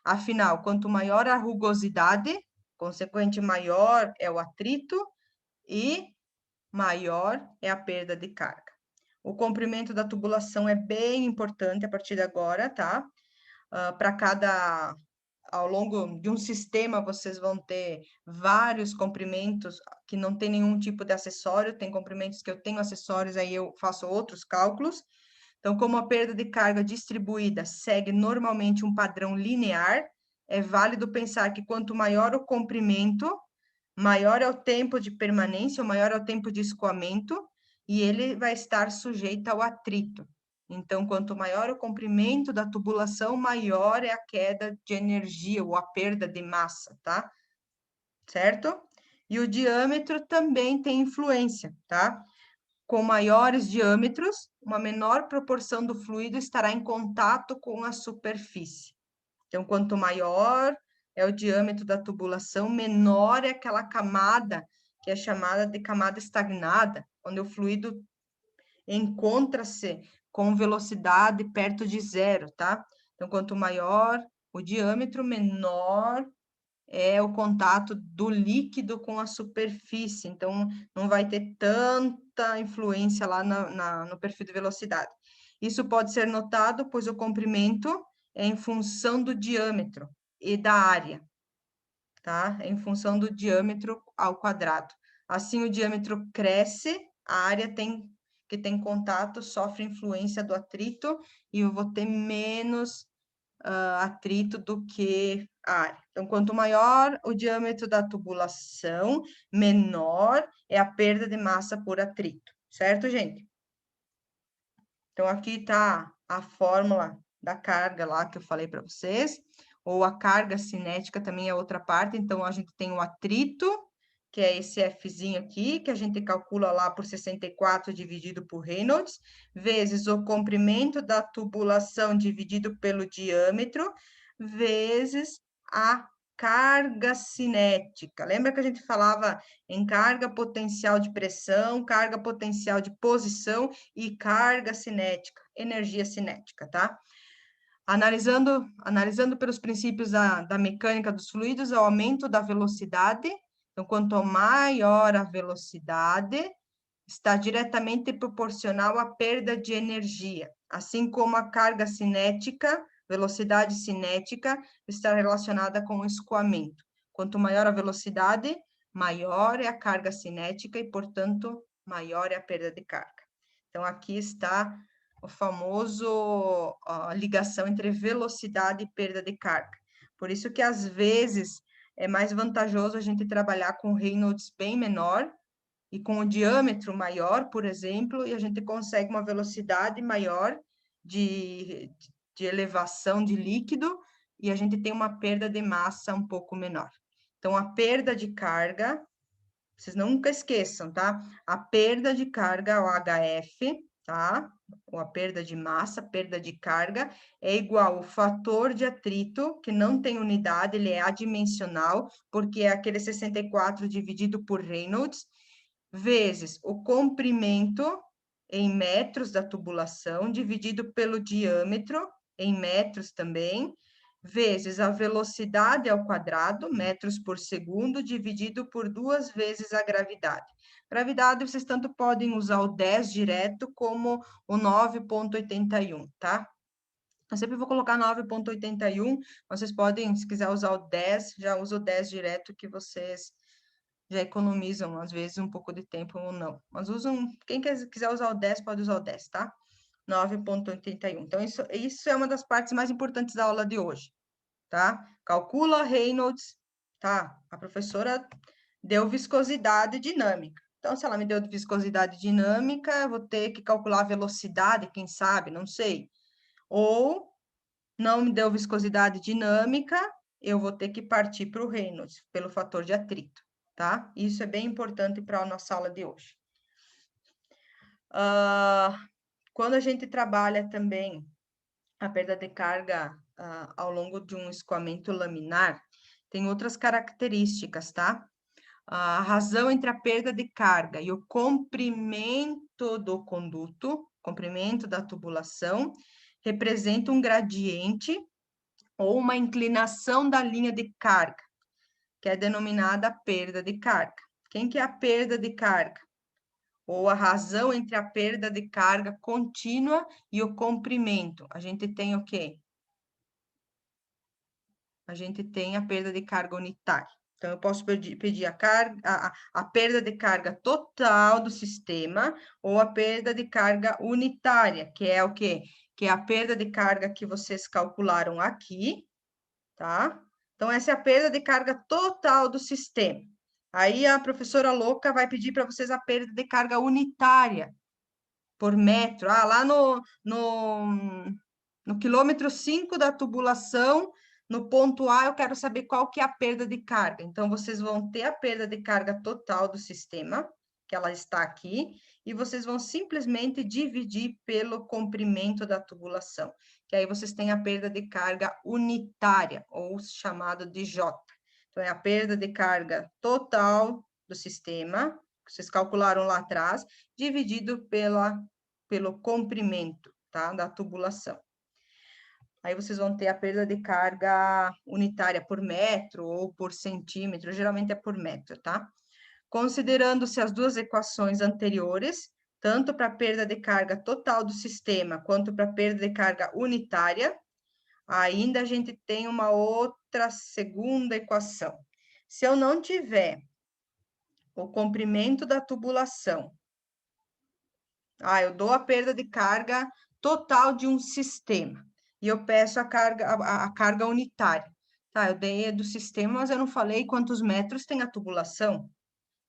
[SPEAKER 1] Afinal, quanto maior a rugosidade, consequente maior é o atrito e maior é a perda de carga. O comprimento da tubulação é bem importante a partir de agora, tá? Para cada... Ao longo de um sistema, vocês vão ter vários comprimentos que não tem nenhum tipo de acessório, tem comprimentos que eu tenho acessórios, aí eu faço outros cálculos. Então, como a perda de carga distribuída segue normalmente um padrão linear, é válido pensar que quanto maior o comprimento, maior é o tempo de permanência, ou maior é o tempo de escoamento, e ele vai estar sujeito ao atrito. Então, quanto maior o comprimento da tubulação, maior é a queda de energia ou a perda de massa, tá? Certo? E o diâmetro também tem influência, tá? Com maiores diâmetros, uma menor proporção do fluido estará em contato com a superfície. Então, quanto maior é o diâmetro da tubulação, menor é aquela camada que é chamada de camada estagnada, onde o fluido encontra-se com velocidade perto de zero, tá? Então, quanto maior o diâmetro, menor é o contato do líquido com a superfície. Então, não vai ter tanta influência lá no perfil de velocidade. Isso pode ser notado, pois o comprimento é em função do diâmetro e da área, tá? É em função do diâmetro ao quadrado. Assim, o diâmetro cresce, a área que tem contato sofre influência do atrito e eu vou ter menos atrito do que a área. Então, quanto maior o diâmetro da tubulação, menor é a perda de massa por atrito, certo, gente? Então, aqui está a fórmula da carga lá que eu falei para vocês, ou a carga cinética também é outra parte. Então, a gente tem o atrito, que é esse Fzinho aqui, que a gente calcula lá por 64 dividido por Reynolds, vezes o comprimento da tubulação dividido pelo diâmetro, vezes a carga cinética. Lembra que a gente falava em carga potencial de pressão, carga potencial de posição e carga cinética, energia cinética, tá? Analisando pelos princípios da mecânica dos fluidos, o aumento da velocidade. Então, quanto maior a velocidade, está diretamente proporcional à perda de energia, assim como a carga cinética, velocidade cinética, está relacionada com o escoamento. Quanto maior a velocidade, maior é a carga cinética e, portanto, maior é a perda de carga. Então, aqui está o famoso ligação entre velocidade e perda de carga. Por isso que, às vezes, é mais vantajoso a gente trabalhar com Reynolds bem menor e com o diâmetro maior, por exemplo, e a gente consegue uma velocidade maior de elevação de líquido e a gente tem uma perda de massa um pouco menor. Então, a perda de carga, vocês nunca esqueçam, tá? A perda de carga, o HF, tá? Ou a perda de massa, perda de carga, é igual ao fator de atrito, que não tem unidade, ele é adimensional, porque é aquele 64 dividido por Reynolds, vezes o comprimento em metros da tubulação, dividido pelo diâmetro, em metros também, vezes a velocidade ao quadrado, metros por segundo, dividido por 2 vezes a gravidade. Gravidade, vocês tanto podem usar o 10 direto como o 9,81, tá? Eu sempre vou colocar 9,81, vocês podem, se quiser usar o 10, já usa o 10 direto que vocês já economizam, às vezes, um pouco de tempo ou não. Mas usam, quem quiser usar o 10, pode usar o 10, tá? 9,81. Então, isso é uma das partes mais importantes da aula de hoje, tá? Calcula Reynolds, tá? A professora deu viscosidade dinâmica. Então, se ela me deu viscosidade dinâmica, eu vou ter que calcular a velocidade, quem sabe, não sei. Ou não me deu viscosidade dinâmica, eu vou ter que partir para o Reynolds, pelo fator de atrito, tá? Isso é bem importante para a nossa aula de hoje. Quando a gente trabalha também a perda de carga ao longo de um escoamento laminar, tem outras características, tá? A razão entre a perda de carga e o comprimento do conduto, comprimento da tubulação, representa um gradiente ou uma inclinação da linha de carga, que é denominada perda de carga. Quem que é a perda de carga? Ou a razão entre a perda de carga contínua e o comprimento. A gente tem o quê? A gente tem a perda de carga unitária. Então, eu posso pedir a perda de carga total do sistema ou a perda de carga unitária, que é o quê? Que é a perda de carga que vocês calcularam aqui, tá? Então, essa é a perda de carga total do sistema. Aí, a professora louca vai pedir para vocês a perda de carga unitária. por metro. Ah, lá no quilômetro 5 da tubulação, no ponto A, eu quero saber qual que é a perda de carga. Então, vocês vão ter a perda de carga total do sistema, que ela está aqui, e vocês vão simplesmente dividir pelo comprimento da tubulação, que aí vocês têm a perda de carga unitária, ou chamado de J. Então, é a perda de carga total do sistema, que vocês calcularam lá atrás, dividido pelo comprimento, tá, da tubulação. Aí vocês vão ter a perda de carga unitária por metro ou por centímetro, geralmente é por metro, tá? Considerando-se as duas equações anteriores, tanto para a perda de carga total do sistema, quanto para a perda de carga unitária, ainda a gente tem uma outra segunda equação. Se eu não tiver o comprimento da tubulação, eu dou a perda de carga total de um sistema, e eu peço a carga unitária. Tá, eu dei do sistema, mas eu não falei quantos metros tem a tubulação.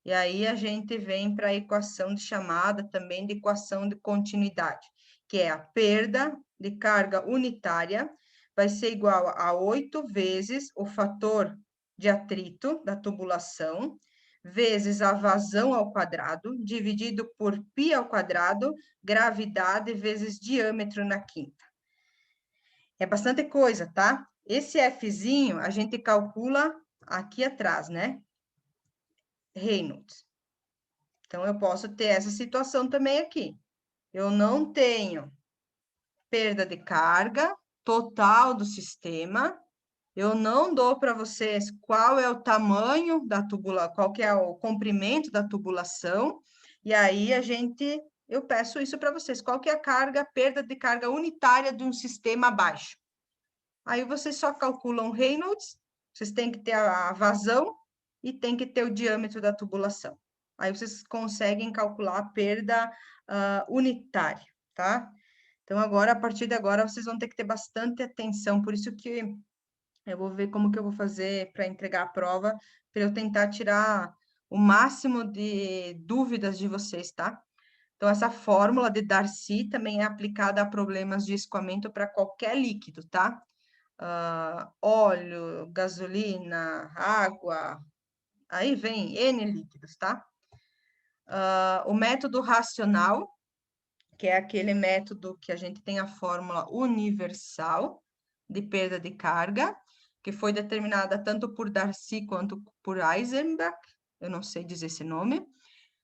[SPEAKER 1] E aí a gente vem para a equação de chamada também de equação de continuidade, que é a perda de carga unitária vai ser igual a 8 vezes o fator de atrito da tubulação, vezes a vazão ao quadrado, dividido por π ao quadrado, gravidade vezes diâmetro na quinta. É bastante coisa, tá? Esse Fzinho a gente calcula aqui atrás, né? Reynolds. Então, eu posso ter essa situação também aqui. Eu não tenho perda de carga total do sistema. Eu não dou para vocês qual é o tamanho da tubulação, qual que é o comprimento da tubulação. E aí, eu peço isso para vocês. Qual que é a carga, perda de carga unitária de um sistema abaixo? Aí, vocês só calculam Reynolds. Vocês têm que ter a vazão e tem que ter o diâmetro da tubulação. Aí vocês conseguem calcular a perda unitária, tá? Então, agora, a partir de agora, vocês vão ter que ter bastante atenção, por isso que eu vou ver como que eu vou fazer para entregar a prova, para eu tentar tirar o máximo de dúvidas de vocês, tá? Então, essa fórmula de Darcy também é aplicada a problemas de escoamento para qualquer líquido, tá? Óleo, gasolina, água, aí vem N líquidos, tá? O método racional, que é aquele método que a gente tem a fórmula universal de perda de carga, que foi determinada tanto por Darcy quanto por Eisenbach, eu não sei dizer esse nome,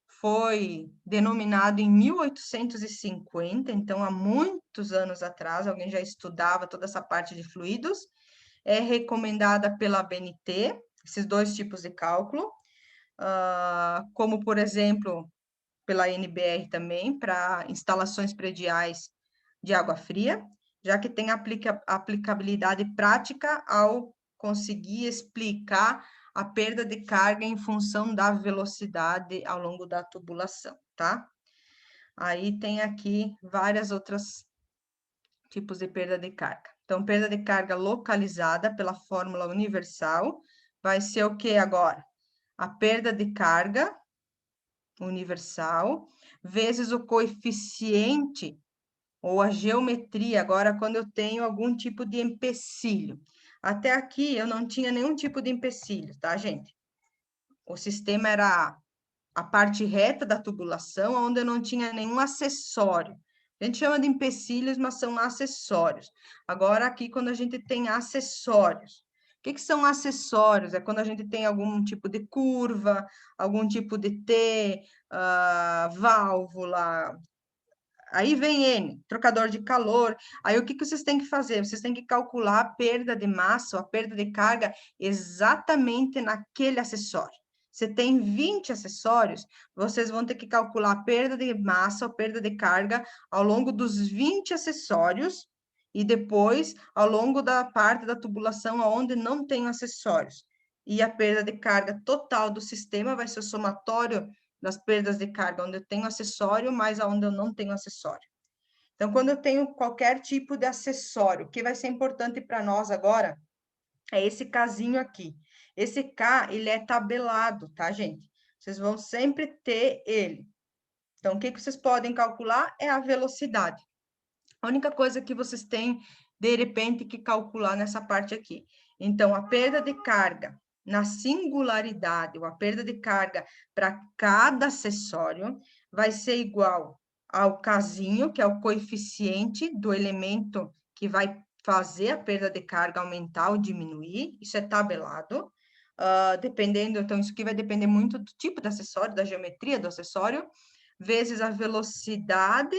[SPEAKER 1] foi denominado em 1850, então há muitos anos atrás, alguém já estudava toda essa parte de fluidos, é recomendada pela ABNT, esses dois tipos de cálculo, como, por exemplo, pela NBR também, para instalações prediais de água fria, já que tem aplicabilidade prática ao conseguir explicar a perda de carga em função da velocidade ao longo da tubulação, tá? Aí tem aqui várias outras tipos de perda de carga. Então, perda de carga localizada pela fórmula universal vai ser o que agora? A perda de carga universal vezes o coeficiente ou a geometria, agora quando eu tenho algum tipo de empecilho. Até aqui eu não tinha nenhum tipo de empecilho, tá, gente? O sistema era a parte reta da tubulação, onde eu não tinha nenhum acessório. A gente chama de empecilhos, mas são acessórios. Agora, aqui, quando a gente tem acessórios. O que são acessórios? É quando a gente tem algum tipo de curva, algum tipo de T, válvula, aí vem N, trocador de calor. Aí o que vocês têm que fazer? Vocês têm que calcular a perda de massa, ou a perda de carga exatamente naquele acessório. Você tem 20 acessórios, vocês vão ter que calcular a perda de massa ou perda de carga ao longo dos 20 acessórios e depois ao longo da parte da tubulação onde não tem acessórios. E a perda de carga total do sistema vai ser o somatório das perdas de carga, onde eu tenho acessório, mais onde eu não tenho acessório. Então, quando eu tenho qualquer tipo de acessório, o que vai ser importante para nós agora é esse casinho aqui. Esse K, ele é tabelado, tá, gente? Vocês vão sempre ter ele. Então, o que vocês podem calcular é a velocidade. A única coisa que vocês têm, de repente, que calcular nessa parte aqui. Então, a perda de carga na singularidade, ou a perda de carga para cada acessório, vai ser igual ao casinho, que é o coeficiente do elemento que vai fazer a perda de carga aumentar ou diminuir. Isso é tabelado. Dependendo, então, isso aqui vai depender muito do tipo de acessório, da geometria do acessório, vezes a velocidade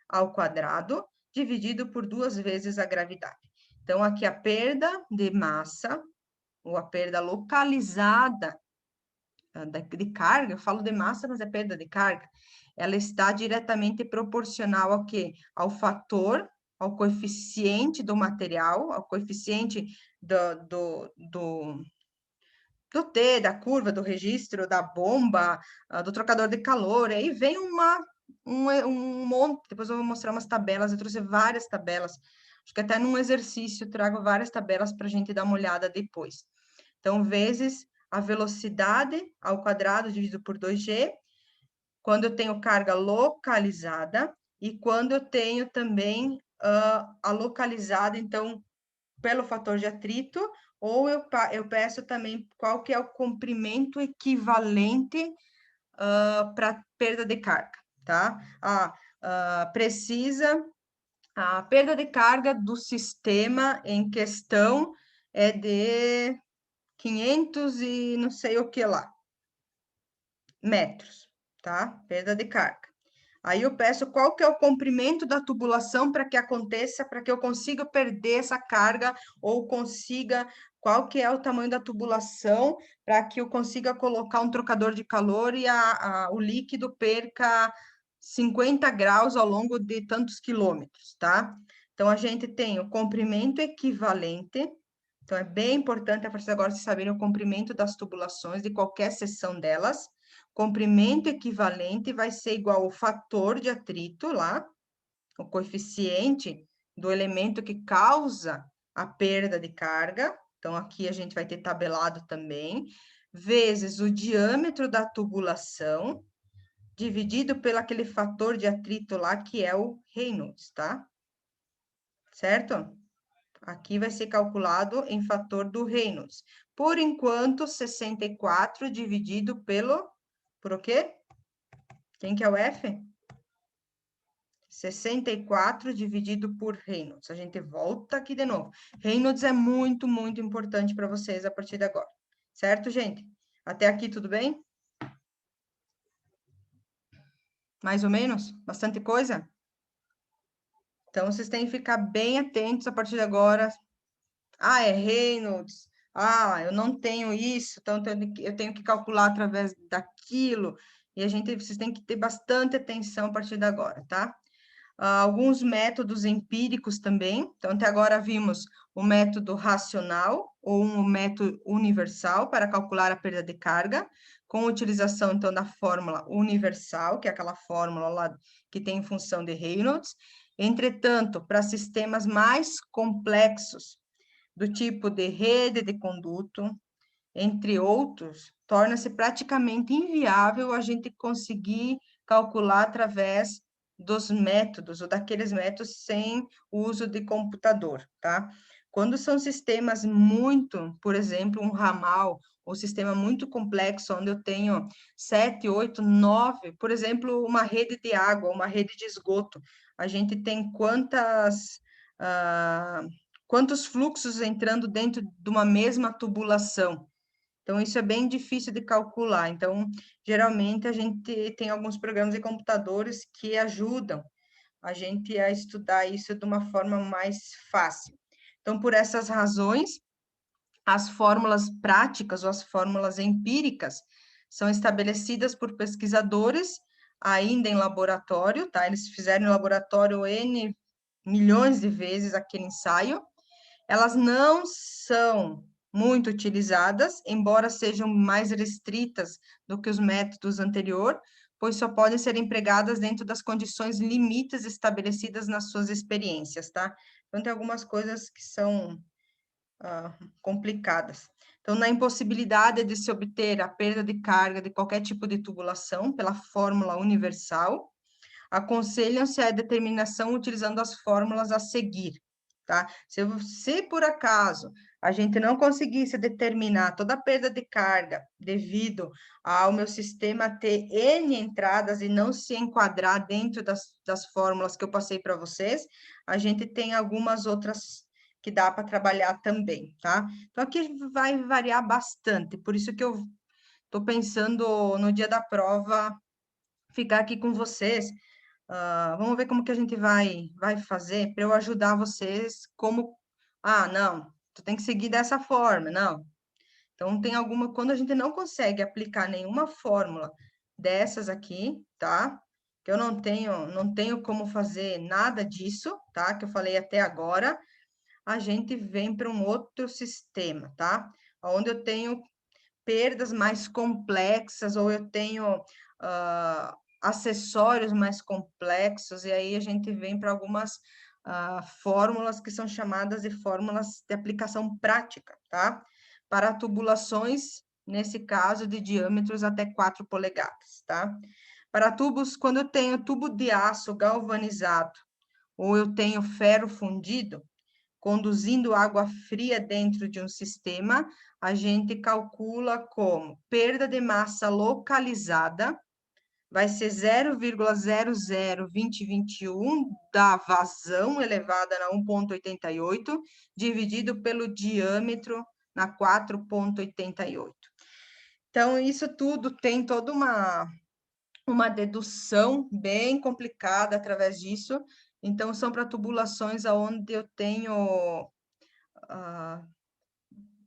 [SPEAKER 1] ao quadrado, dividido por 2 vezes a gravidade. Então, aqui a perda de massa, ou a perda localizada de carga, eu falo de massa, mas é perda de carga, ela está diretamente proporcional ao quê? Ao fator, ao coeficiente do material, ao coeficiente do T, da curva, do registro, da bomba, do trocador de calor, aí vem um monte, depois eu vou mostrar umas tabelas, eu trouxe várias tabelas, acho que até num exercício eu trago várias tabelas para a gente dar uma olhada depois. Então, vezes a velocidade ao quadrado dividido por 2g, quando eu tenho carga localizada, e quando eu tenho também a localizada, então, pelo fator de atrito, ou eu peço também qual que é o comprimento equivalente para perda de carga, tá? Precisa, a perda de carga do sistema em questão é de 500 e não sei o que lá, metros, tá? Perda de carga. Aí eu peço qual que é o comprimento da tubulação para que aconteça, para que eu consiga perder essa carga, ou consiga, qual que é o tamanho da tubulação, para que eu consiga colocar um trocador de calor e o líquido perca 50 graus ao longo de tantos quilômetros, tá? Então, a gente tem o comprimento equivalente, então é bem importante a partir de agora vocês saberem o comprimento das tubulações, de qualquer seção delas. Comprimento equivalente vai ser igual ao fator de atrito lá, o coeficiente do elemento que causa a perda de carga. Então, aqui a gente vai ter tabelado também, vezes o diâmetro da tubulação, dividido pelo aquele fator de atrito lá, que é o Reynolds, tá? Certo? Aqui vai ser calculado em fator do Reynolds. Por enquanto, 64 dividido por o quê? Quem que é o F? 64 dividido por Reynolds. A gente volta aqui de novo. Reynolds é muito, muito importante para vocês a partir de agora. Certo, gente? Até aqui tudo bem? Mais ou menos? Bastante coisa? Então, vocês têm que ficar bem atentos a partir de agora. É Reynolds. Eu não tenho isso, então eu tenho que calcular através daquilo. E vocês têm que ter bastante atenção a partir de agora, tá? Alguns métodos empíricos também. Então, até agora vimos o método racional ou um método universal para calcular a perda de carga, com utilização, então, da fórmula universal, que é aquela fórmula lá que tem função de Reynolds. Entretanto, para sistemas mais complexos, do tipo de rede de conduto, entre outros, torna-se praticamente inviável a gente conseguir calcular através dos métodos, ou daqueles métodos sem o uso de computador, tá? Quando são sistemas muito, por exemplo, um ramal, ou sistema muito complexo, onde eu tenho 7, 8, 9, por exemplo, uma rede de água, uma rede de esgoto, a gente tem quantos fluxos entrando dentro de uma mesma tubulação. Então, isso é bem difícil de calcular. Então, geralmente, a gente tem alguns programas de computadores que ajudam a gente a estudar isso de uma forma mais fácil. Então, por essas razões, as fórmulas práticas ou as fórmulas empíricas são estabelecidas por pesquisadores ainda em laboratório, tá? Eles fizeram em laboratório N milhões de vezes aquele ensaio. Elas não são muito utilizadas, embora sejam mais restritas do que os métodos anteriores, pois só podem ser empregadas dentro das condições limites estabelecidas nas suas experiências, tá? Então, tem algumas coisas que são complicadas. Então, na impossibilidade de se obter a perda de carga de qualquer tipo de tubulação pela fórmula universal, aconselham-se a determinação utilizando as fórmulas a seguir, tá? Se por acaso a gente não conseguisse determinar toda a perda de carga devido ao meu sistema ter N entradas e não se enquadrar dentro das fórmulas que eu passei para vocês, a gente tem algumas outras que dá para trabalhar também, tá? Então, aqui vai variar bastante, por isso que eu estou pensando no dia da prova ficar aqui com vocês. Vamos ver como que a gente vai fazer para eu ajudar vocês como... Ah, não, tu tem que seguir dessa forma, não. Então, tem alguma... Quando a gente não consegue aplicar nenhuma fórmula dessas aqui, tá? Que eu não tenho como fazer nada disso, tá? Que eu falei até agora, a gente vem para um outro sistema, tá? Onde eu tenho perdas mais complexas, ou eu tenho acessórios mais complexos, e aí a gente vem para algumas fórmulas que são chamadas de fórmulas de aplicação prática, tá? Para tubulações, nesse caso, de diâmetros até 4 polegadas, tá? Para tubos, quando eu tenho tubo de aço galvanizado, ou eu tenho ferro fundido, conduzindo água fria dentro de um sistema, a gente calcula como perda de massa localizada, vai ser 0,002021 da vazão elevada na 1,88, dividido pelo diâmetro na 4,88. Então, isso tudo tem toda uma dedução bem complicada através disso. Então, são para tubulações onde eu tenho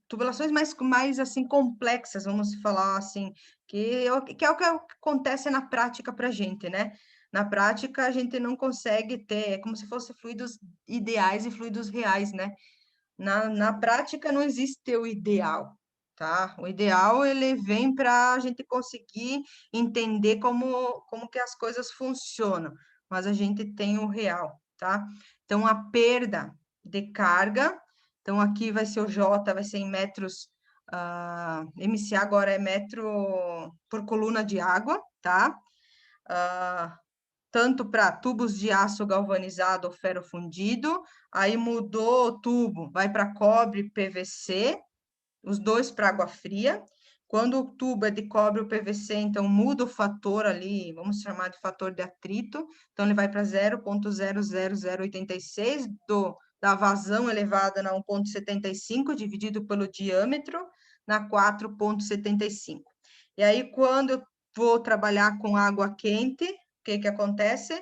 [SPEAKER 1] tubulações mais assim complexas, vamos falar assim, que é o que acontece na prática para a gente, né? Na prática, a gente não consegue ter, é como se fossem fluidos ideais e fluidos reais, né? Na prática, não existe o ideal, tá? O ideal, ele vem para a gente conseguir entender como que as coisas funcionam, mas a gente tem o real, tá? Então, a perda de carga, então aqui vai ser o J, vai ser em metros, MCA agora é metro por coluna de água, tá? Tanto para tubos de aço galvanizado ou ferro fundido, aí mudou o tubo, vai para cobre PVC, os dois para água fria. Quando o tubo é de cobre ou PVC, então muda o fator ali, vamos chamar de fator de atrito, então ele vai para 0,00086 da vazão elevada na 1,75, dividido pelo diâmetro, na 4,75. E aí, quando eu vou trabalhar com água quente, o que acontece?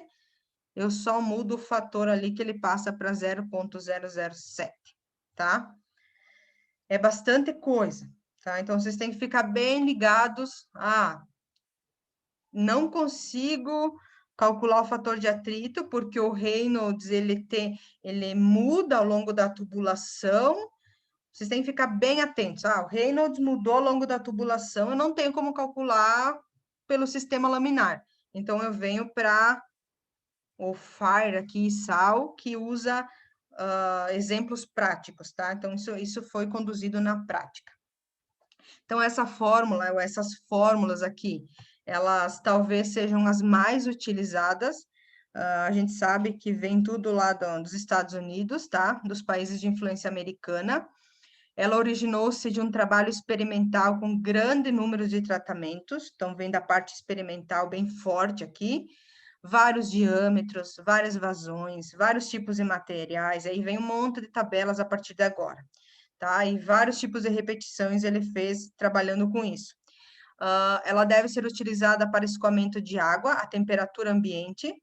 [SPEAKER 1] Eu só mudo o fator ali que ele passa para 0,007, tá? É bastante coisa, tá? Então, vocês têm que ficar bem ligados. Não consigo calcular o fator de atrito, porque o Reynolds, ele muda ao longo da tubulação. Vocês têm que ficar bem atentos. O Reynolds mudou ao longo da tubulação, eu não tenho como calcular pelo sistema laminar. Então, eu venho para o FAIR aqui, SAL, que usa exemplos práticos, tá? Então, isso foi conduzido na prática. Então, essa fórmula, ou essas fórmulas aqui, elas talvez sejam as mais utilizadas. A gente sabe que vem tudo lá dos Estados Unidos, tá? Dos países de influência americana. Ela originou-se de um trabalho experimental com grande número de tratamentos, então vem da parte experimental bem forte aqui, vários diâmetros, várias vazões, vários tipos de materiais, aí vem um monte de tabelas a partir de agora, tá? E vários tipos de repetições ele fez trabalhando com isso. Ela deve ser utilizada para escoamento de água a temperatura ambiente,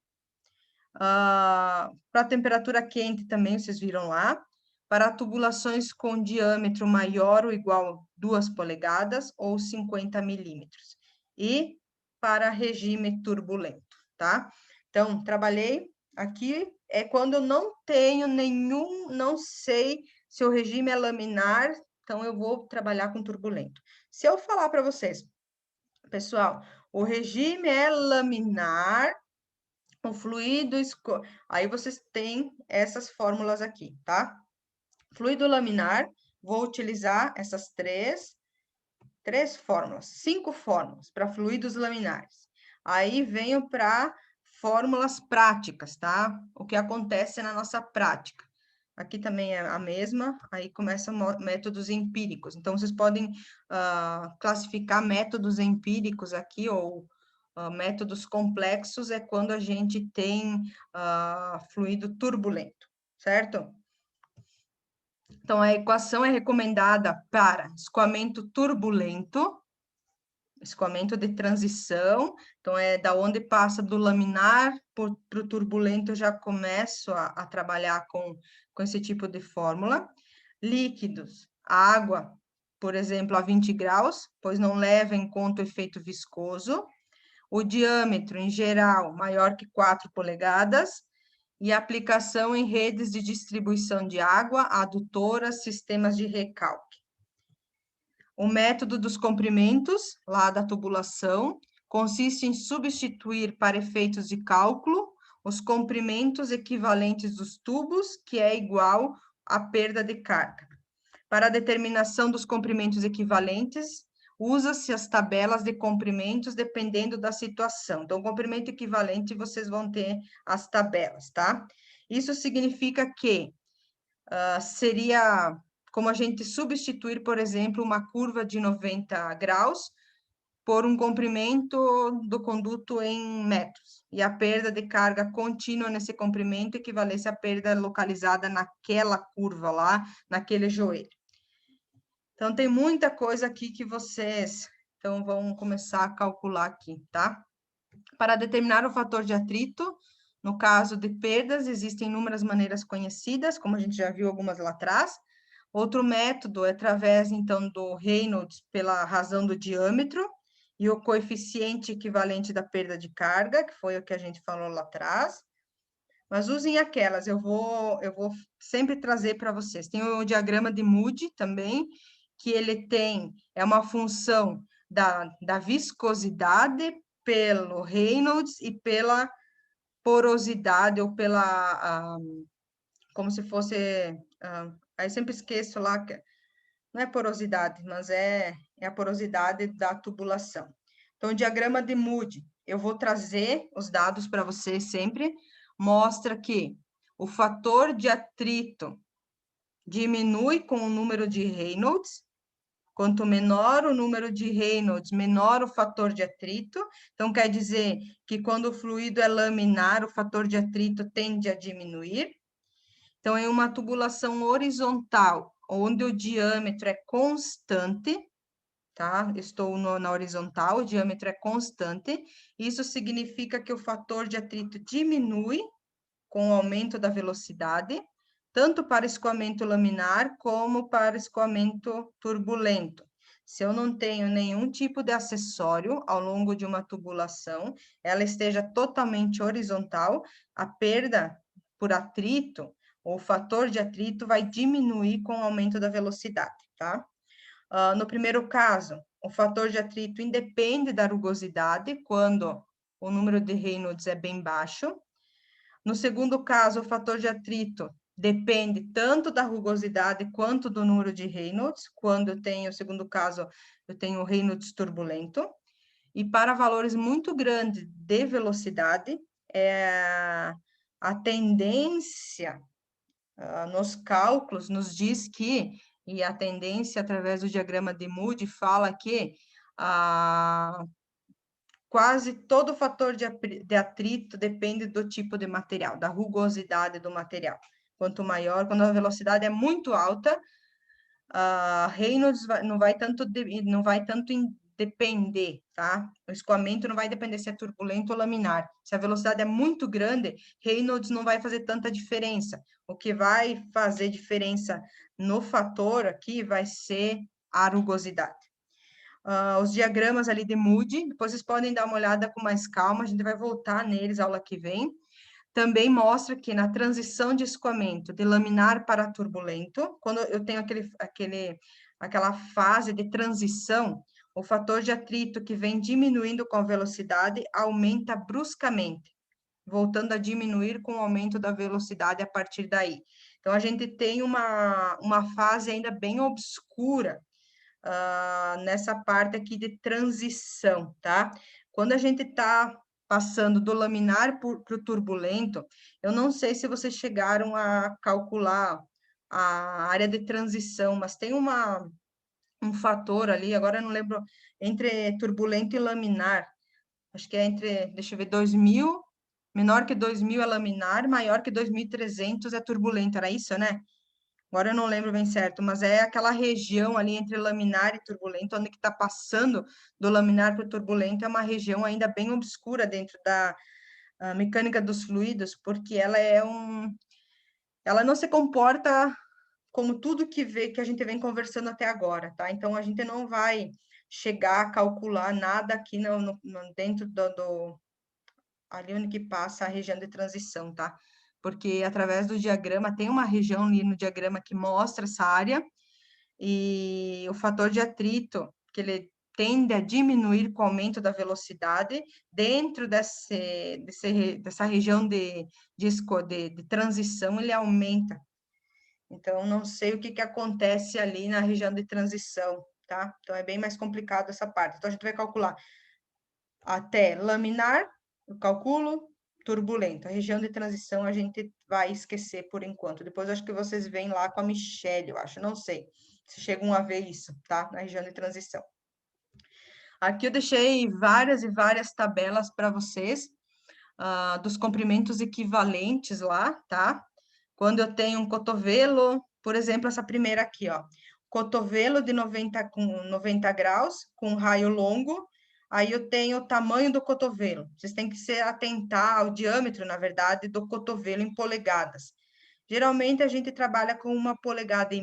[SPEAKER 1] para temperatura quente também, vocês viram lá, para tubulações com diâmetro maior ou igual a 2 polegadas ou 50 milímetros. E para regime turbulento, tá? Então, trabalhei aqui, é quando eu não tenho não sei se o regime é laminar, então eu vou trabalhar com turbulento. Se eu falar para vocês, pessoal, o regime é laminar, o fluido... Aí vocês têm essas fórmulas aqui, tá? Fluido laminar, vou utilizar essas cinco fórmulas para fluidos laminares. Aí venho para fórmulas práticas, tá? O que acontece na nossa prática. Aqui também é a mesma, aí começam métodos empíricos. Então, vocês podem classificar métodos empíricos aqui, ou métodos complexos, é quando a gente tem fluido turbulento, certo? Então, a equação é recomendada para escoamento turbulento, escoamento de transição, então é da onde passa do laminar para o turbulento, eu já começo a trabalhar com esse tipo de fórmula. Líquidos, água, por exemplo, a 20 graus, pois não leva em conta o efeito viscoso. O diâmetro, em geral, maior que 4 polegadas, e aplicação em redes de distribuição de água, adutoras, sistemas de recalque. O método dos comprimentos, lá da tubulação, consiste em substituir para efeitos de cálculo os comprimentos equivalentes dos tubos, que é igual à perda de carga. Para a determinação dos comprimentos equivalentes, usa-se as tabelas de comprimentos dependendo da situação. Então, comprimento equivalente, vocês vão ter as tabelas, tá? Isso significa que seria como a gente substituir, por exemplo, uma curva de 90 graus por um comprimento do conduto em metros, e a perda de carga contínua nesse comprimento equivalesse à perda localizada naquela curva lá, naquele joelho. Então, tem muita coisa aqui que vocês vão começar a calcular aqui, tá? Para determinar o fator de atrito, no caso de perdas, existem inúmeras maneiras conhecidas, como a gente já viu algumas lá atrás. Outro método é através, então, do Reynolds pela razão do diâmetro e o coeficiente equivalente da perda de carga, que foi o que a gente falou lá atrás. Mas usem aquelas, eu vou sempre trazer para vocês. Tem o diagrama de Moody também, que ele é uma função da viscosidade pelo Reynolds e pela porosidade, ou pela, como se fosse, aí sempre esqueço lá, que não é porosidade, mas é a porosidade da tubulação. Então, o diagrama de Moody, eu vou trazer os dados para vocês sempre, mostra que o fator de atrito diminui com o número de Reynolds. Quanto menor o número de Reynolds, menor o fator de atrito. Então, quer dizer que quando o fluido é laminar, o fator de atrito tende a diminuir. Então, em uma tubulação horizontal, onde o diâmetro é constante, tá? Estou na horizontal, o diâmetro é constante. Isso significa que o fator de atrito diminui com o aumento da velocidade, tanto para escoamento laminar como para escoamento turbulento. Se eu não tenho nenhum tipo de acessório ao longo de uma tubulação, ela esteja totalmente horizontal, a perda por atrito, o fator de atrito vai diminuir com o aumento da velocidade, tá? No primeiro caso, o fator de atrito independe da rugosidade, quando o número de Reynolds é bem baixo. No segundo caso, o fator de atrito depende tanto da rugosidade quanto do número de Reynolds. Quando eu tenho, no segundo caso, eu tenho o Reynolds turbulento. E para valores muito grandes de velocidade, a tendência nos cálculos nos diz que, e a tendência através do diagrama de Moody fala que quase todo fator de atrito depende do tipo de material, da rugosidade do material. Quanto maior, quando a velocidade é muito alta, Reynolds não vai tanto depender, tá? O escoamento não vai depender se é turbulento ou laminar. Se a velocidade é muito grande, Reynolds não vai fazer tanta diferença. O que vai fazer diferença no fator aqui vai ser a rugosidade. Os diagramas ali de Moody, depois vocês podem dar uma olhada com mais calma, a gente vai voltar neles aula que vem. Também mostra que na transição de escoamento de laminar para turbulento, quando eu tenho aquela fase de transição, o fator de atrito que vem diminuindo com a velocidade aumenta bruscamente, voltando a diminuir com o aumento da velocidade a partir daí. Então, a gente tem uma fase ainda bem obscura nessa parte aqui de transição, tá? Quando a gente está passando do laminar para o turbulento, eu não sei se vocês chegaram a calcular a área de transição, mas tem um fator ali, agora eu não lembro, entre turbulento e laminar, acho que é entre, deixa eu ver, 2000, menor que 2000 é laminar, maior que 2300 é turbulento, era isso, né? Agora eu não lembro bem certo, mas é aquela região ali entre laminar e turbulento, onde que está passando do laminar para o turbulento, é uma região ainda bem obscura dentro da mecânica dos fluidos, porque ela não se comporta como tudo que a gente vem conversando até agora, tá? Então a gente não vai chegar a calcular nada aqui dentro ali onde que passa a região de transição, tá? Porque através do diagrama, tem uma região ali no diagrama que mostra essa área, e o fator de atrito, que ele tende a diminuir com o aumento da velocidade, dentro dessa região de transição, ele aumenta. Então, não sei o que acontece ali na região de transição, tá? Então, é bem mais complicado essa parte. Então, a gente vai calcular até laminar, eu calculo, turbulento. A região de transição a gente vai esquecer por enquanto. Depois acho que vocês vêm lá com a Michelle, eu acho, não sei se chegam a ver isso, tá? Na região de transição. Aqui eu deixei várias e várias tabelas para vocês, dos comprimentos equivalentes lá, tá? Quando eu tenho um cotovelo, por exemplo, essa primeira aqui, ó. Cotovelo de 90 com 90 graus, com raio longo, aí eu tenho o tamanho do cotovelo. Vocês têm que se atentar ao diâmetro, na verdade, do cotovelo em polegadas. Geralmente a gente trabalha com 1,5 polegadas,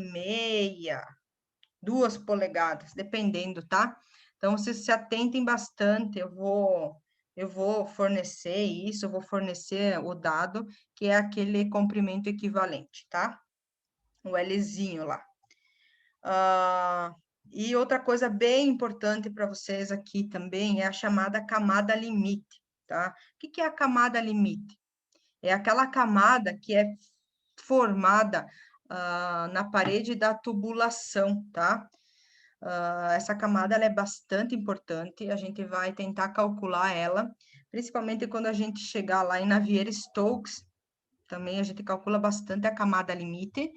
[SPEAKER 1] 2 polegadas, dependendo, tá? Então vocês se atentem bastante. Eu vou fornecer isso, eu vou fornecer o dado, que é aquele comprimento equivalente, tá? O Lzinho lá. E outra coisa bem importante para vocês aqui também é a chamada camada limite, tá? O que é a camada limite? É aquela camada que é formada na parede da tubulação, tá? Essa camada ela é bastante importante, a gente vai tentar calcular ela, principalmente quando a gente chegar lá em Navier-Stokes, também a gente calcula bastante a camada limite.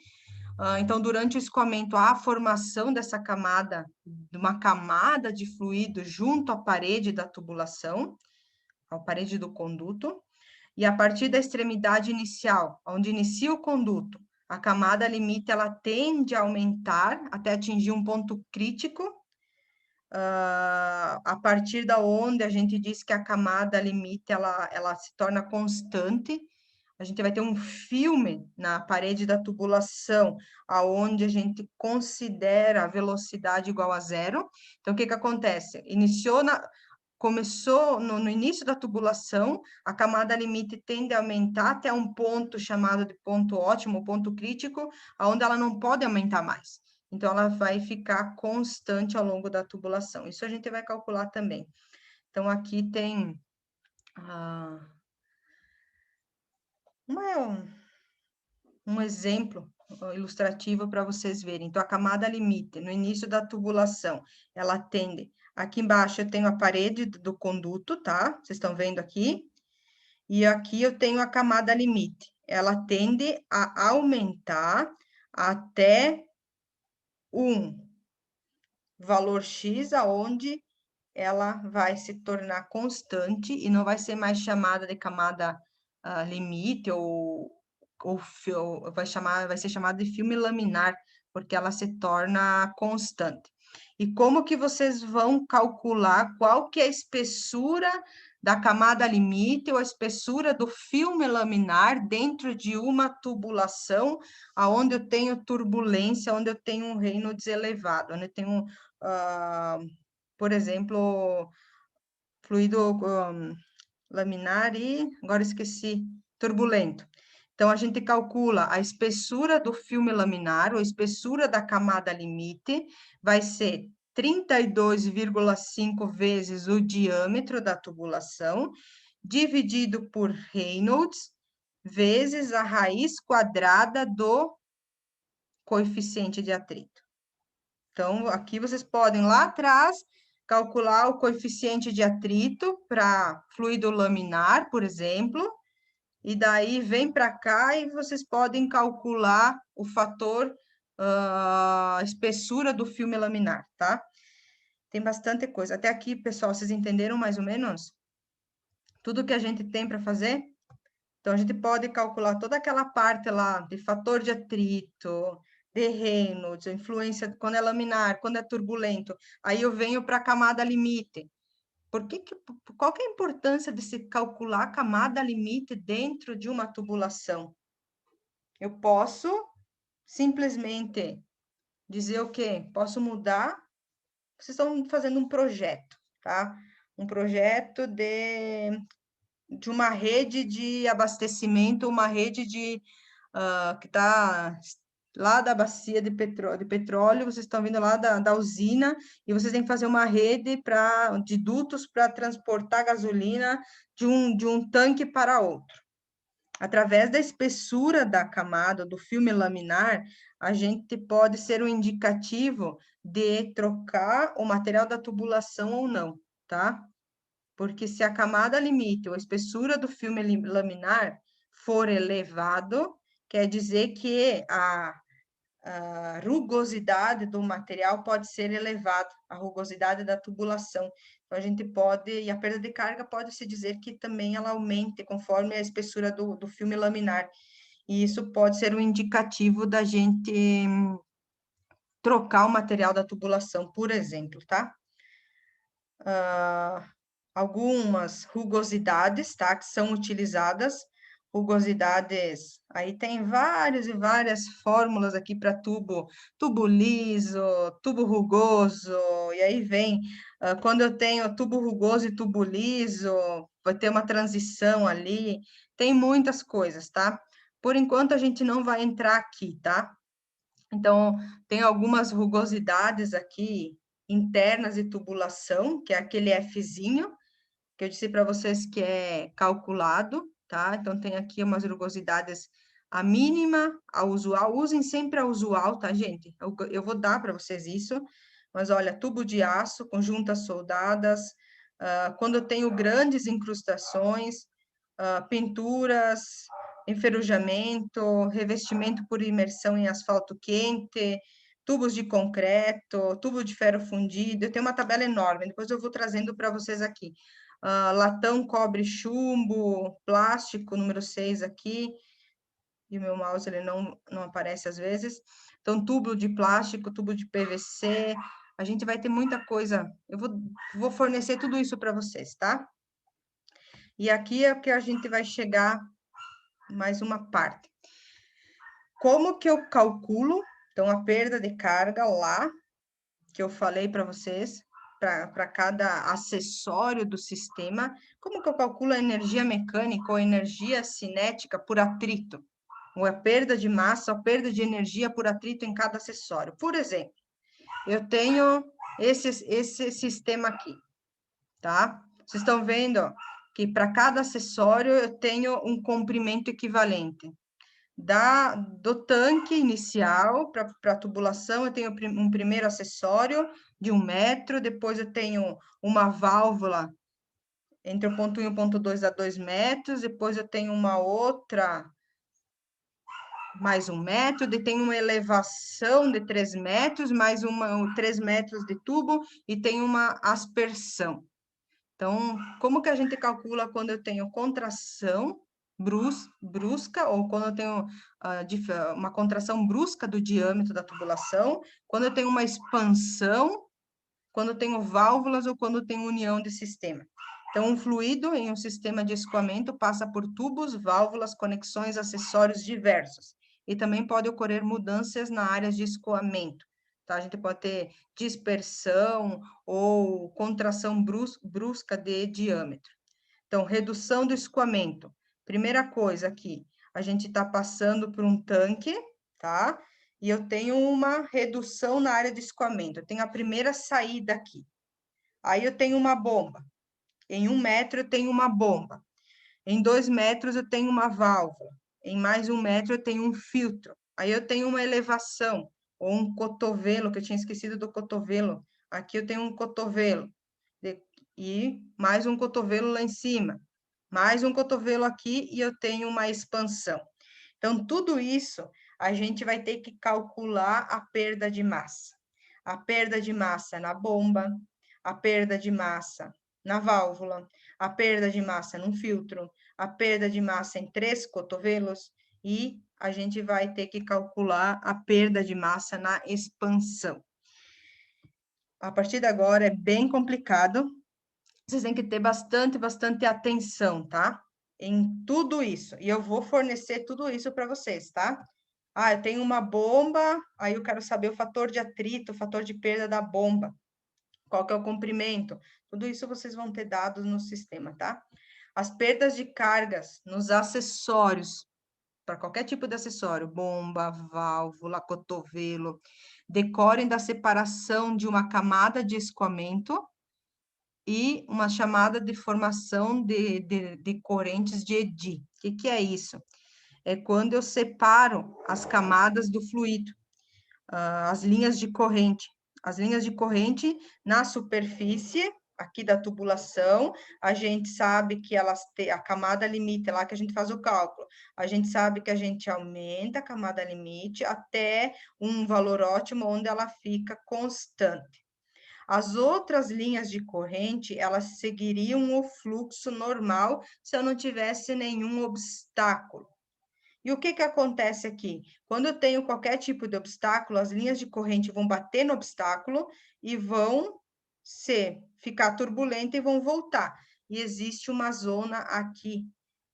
[SPEAKER 1] Então, durante o escoamento, há a formação dessa camada, de uma camada de fluido junto à parede da tubulação, à parede do conduto, e a partir da extremidade inicial, onde inicia o conduto, a camada limite ela tende a aumentar até atingir um ponto crítico, a partir da onde a gente diz que a camada limite ela se torna constante. A gente vai ter um filme na parede da tubulação, aonde a gente considera a velocidade igual a zero. Então, o que acontece? Começou no início da tubulação, a camada limite tende a aumentar até um ponto chamado de ponto ótimo, ponto crítico, aonde ela não pode aumentar mais. Então, ela vai ficar constante ao longo da tubulação. Isso a gente vai calcular também. Então, aqui tem um exemplo ilustrativo para vocês verem. Então, a camada limite, no início da tubulação, ela tende... Aqui embaixo eu tenho a parede do conduto, tá? Vocês estão vendo aqui? E aqui eu tenho a camada limite. Ela tende a aumentar até um valor X, aonde ela vai se tornar constante e não vai ser mais chamada de camada limite ou vai ser chamada de filme laminar, porque ela se torna constante. E como que vocês vão calcular qual que é a espessura da camada limite ou a espessura do filme laminar dentro de uma tubulação, aonde eu tenho turbulência, onde eu tenho um Reynolds elevado, onde eu tenho, por exemplo, fluido laminar e, agora esqueci, turbulento. Então, a gente calcula a espessura do filme laminar, ou a espessura da camada limite, vai ser 32,5 vezes o diâmetro da tubulação, dividido por Reynolds, vezes a raiz quadrada do coeficiente de atrito. Então, aqui vocês podem, lá atrás, calcular o coeficiente de atrito para fluido laminar, por exemplo, e daí vem para cá e vocês podem calcular o fator espessura do filme laminar, tá? Tem bastante coisa. Até aqui, pessoal, vocês entenderam mais ou menos tudo que a gente tem para fazer? Então, a gente pode calcular toda aquela parte lá de fator de atrito, de Reynolds, influência quando é laminar, quando é turbulento. Aí eu venho para a camada limite. Qual que é a importância de se calcular a camada limite dentro de uma tubulação? Eu posso simplesmente dizer o quê? Posso mudar. Vocês estão fazendo um projeto, tá? Um projeto de uma rede de abastecimento, uma rede que está lá da bacia de petróleo, vocês estão vindo lá da usina, e vocês têm que fazer uma rede de dutos para transportar gasolina de um tanque para outro. Através da espessura da camada, do filme laminar, a gente pode ser um indicativo de trocar o material da tubulação ou não, tá? Porque se a camada limite ou a espessura do filme laminar for elevado, quer dizer que a rugosidade do material pode ser elevada, a rugosidade da tubulação. Então, a gente pode, e a perda de carga pode-se dizer que também ela aumente conforme a espessura do filme laminar. E isso pode ser um indicativo da gente trocar o material da tubulação, por exemplo, tá? Algumas rugosidades, tá? Que são utilizadas. Rugosidades, aí tem várias e várias fórmulas aqui para tubo liso, tubo rugoso, e aí vem, quando eu tenho tubo rugoso e tubo liso, vai ter uma transição ali, tem muitas coisas, tá? Por enquanto a gente não vai entrar aqui, tá? Então, tem algumas rugosidades aqui internas de tubulação, que é aquele Fzinho, que eu disse para vocês que é calculado, tá? Então, tem aqui umas rugosidades, a mínima, a usual, usem sempre a usual, tá, gente? Eu vou dar para vocês isso, mas olha, tubo de aço com juntas soldadas, quando eu tenho grandes incrustações, pinturas, enferrujamento, revestimento por imersão em asfalto quente, tubos de concreto, tubo de ferro fundido, eu tenho uma tabela enorme, depois eu vou trazendo para vocês aqui. Latão, cobre, chumbo, plástico, número 6 aqui, e o meu mouse ele não aparece às vezes. Então, tubo de plástico, tubo de PVC, a gente vai ter muita coisa, eu vou fornecer tudo isso para vocês, tá? E aqui é que a gente vai chegar mais uma parte. Como que eu calculo, então, a perda de carga lá, que eu falei para vocês, para cada acessório do sistema, como que eu calculo a energia mecânica ou energia cinética por atrito? Ou a perda de massa, a perda de energia por atrito em cada acessório. Por exemplo, eu tenho esse sistema aqui, tá? Vocês estão vendo ó, que para cada acessório eu tenho um comprimento equivalente. Do tanque inicial para a tubulação, eu tenho um primeiro acessório de 1 metro, depois eu tenho uma válvula entre o ponto 1 e o ponto 2 a 2 metros, depois eu tenho uma outra mais 1 metro, e tem uma elevação de 3 metros, mais 3 metros de tubo, e tem uma aspersão. Então, como que a gente calcula quando eu tenho contração brusca, ou quando eu tenho uma contração brusca do diâmetro da tubulação, quando eu tenho uma expansão, quando eu tenho válvulas ou quando eu tenho união de sistema. Então, um fluido em um sistema de escoamento passa por tubos, válvulas, conexões, acessórios diversos. E também pode ocorrer mudanças na área de escoamento. Tá? A gente pode ter dispersão ou contração brusca de diâmetro. Então, redução do escoamento. Primeira coisa aqui, a gente está passando por um tanque, tá? E eu tenho uma redução na área de escoamento. Eu tenho a primeira saída aqui. Aí eu tenho uma bomba. Em 1 metro eu tenho uma bomba. Em 2 metros eu tenho uma válvula. Em mais 1 metro eu tenho um filtro. Aí eu tenho uma elevação, ou um cotovelo, que eu tinha esquecido do cotovelo. Aqui eu tenho um cotovelo, e mais um cotovelo lá em cima. Mais um cotovelo aqui e eu tenho uma expansão. Então, tudo isso a gente vai ter que calcular a perda de massa. A perda de massa na bomba, a perda de massa na válvula, a perda de massa num filtro, a perda de massa em 3 cotovelos e a gente vai ter que calcular a perda de massa na expansão. A partir de agora é bem complicado, vocês têm que ter bastante atenção, tá? Em tudo isso. E eu vou fornecer tudo isso para vocês, tá? Ah, eu tenho uma bomba, aí eu quero saber o fator de atrito, o fator de perda da bomba. Qual que é o comprimento? Tudo isso vocês vão ter dados no sistema, tá? As perdas de cargas nos acessórios, para qualquer tipo de acessório, bomba, válvula, cotovelo, decorem da separação de uma camada de escoamento e uma chamada de formação de correntes de EDI. O que é isso? É quando eu separo as camadas do fluido, as linhas de corrente. As linhas de corrente na superfície aqui da tubulação, a gente sabe que elas têm a camada limite, é lá que a gente faz o cálculo. A gente sabe que a gente aumenta a camada limite até um valor ótimo, onde ela fica constante. As outras linhas de corrente, elas seguiriam o fluxo normal se eu não tivesse nenhum obstáculo. E o que que acontece aqui? Quando eu tenho qualquer tipo de obstáculo, as linhas de corrente vão bater no obstáculo e vão ficar turbulenta e vão voltar. E existe uma zona aqui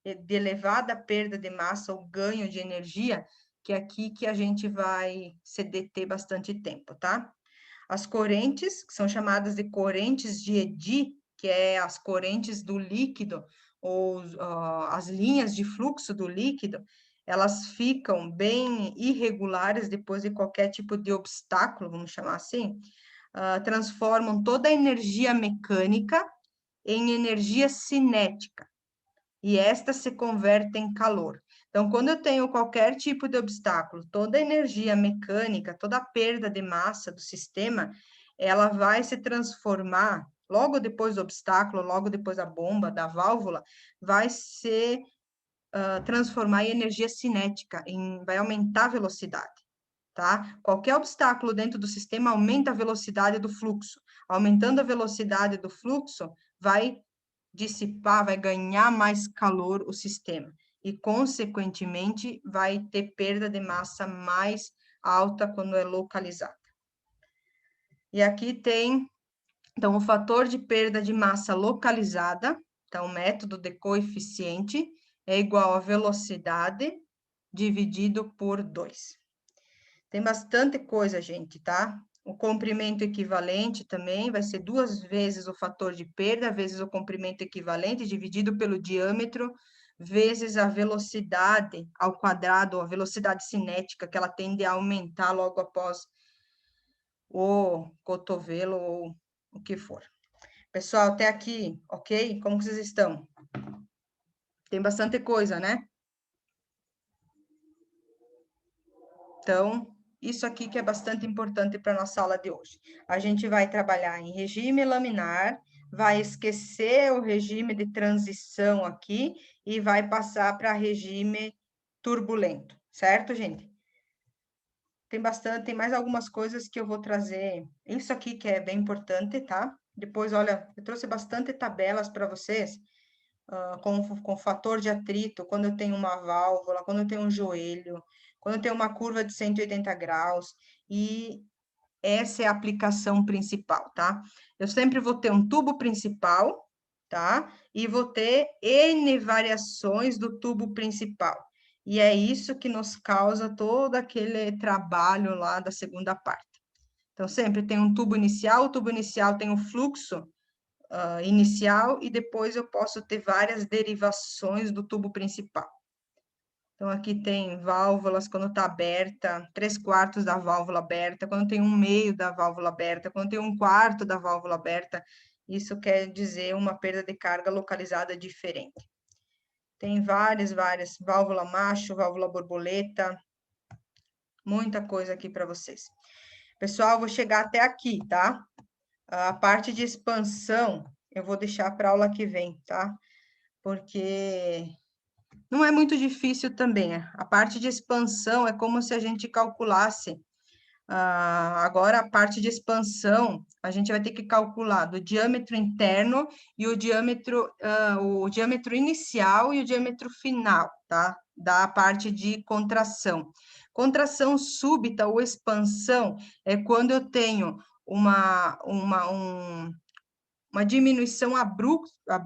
[SPEAKER 1] de elevada perda de massa ou ganho de energia, que é aqui que a gente vai se deter bastante tempo, tá? As correntes, que são chamadas de correntes de EDI, que é as correntes do líquido, ou as linhas de fluxo do líquido, elas ficam bem irregulares depois de qualquer tipo de obstáculo, vamos chamar assim, transformam toda a energia mecânica em energia cinética, e esta se converte em calor. Então, quando eu tenho qualquer tipo de obstáculo, toda a energia mecânica, toda a perda de massa do sistema, ela vai se transformar, logo depois do obstáculo, logo depois da bomba, da válvula, vai se transformar em energia cinética, vai aumentar a velocidade, tá? Qualquer obstáculo dentro do sistema aumenta a velocidade do fluxo. Aumentando a velocidade do fluxo, vai dissipar, vai ganhar mais calor o sistema e, consequentemente, vai ter perda de massa mais alta quando é localizada. E aqui tem, então, o fator de perda de massa localizada, então, o método de coeficiente é igual a velocidade dividido por 2. Tem bastante coisa, gente, tá? O comprimento equivalente também vai ser 2 vezes o fator de perda, vezes o comprimento equivalente, dividido pelo diâmetro, vezes a velocidade ao quadrado, a velocidade cinética, que ela tende a aumentar logo após o cotovelo ou o que for. Pessoal, até aqui, ok? Como que vocês estão? Tem bastante coisa, né? Então, isso aqui que é bastante importante para a nossa aula de hoje. A gente vai trabalhar em regime laminar, vai esquecer o regime de transição aqui e vai passar para regime turbulento, certo, gente? Tem mais algumas coisas que eu vou trazer. Isso aqui que é bem importante, tá? Depois, olha, eu trouxe bastante tabelas para vocês, com fator de atrito, quando eu tenho uma válvula, quando eu tenho um joelho, quando eu tenho uma curva de 180 graus, e essa é a aplicação principal, tá? Eu sempre vou ter um tubo principal, tá? E vou ter N variações do tubo principal. E é isso que nos causa todo aquele trabalho lá da segunda parte. Então, sempre tem um tubo inicial, o tubo inicial tem o fluxo inicial e depois eu posso ter várias derivações do tubo principal. Então, aqui tem válvulas quando está aberta, 3/4 da válvula aberta, quando tem 1/2 da válvula aberta, quando tem 1/4 da válvula aberta, isso quer dizer uma perda de carga localizada diferente. Tem várias, válvula macho, válvula borboleta, Muita coisa aqui para vocês. Pessoal, vou chegar até aqui, tá? A parte de expansão, eu vou deixar para a aula que vem, tá? Porque não é muito difícil também. A parte de expansão é como se a gente calculasse. Agora, a parte de expansão, a gente vai ter que calcular do diâmetro interno e o diâmetro inicial e o diâmetro final, tá? Da parte de contração. Contração súbita ou expansão é quando eu tenho uma diminuição abrupta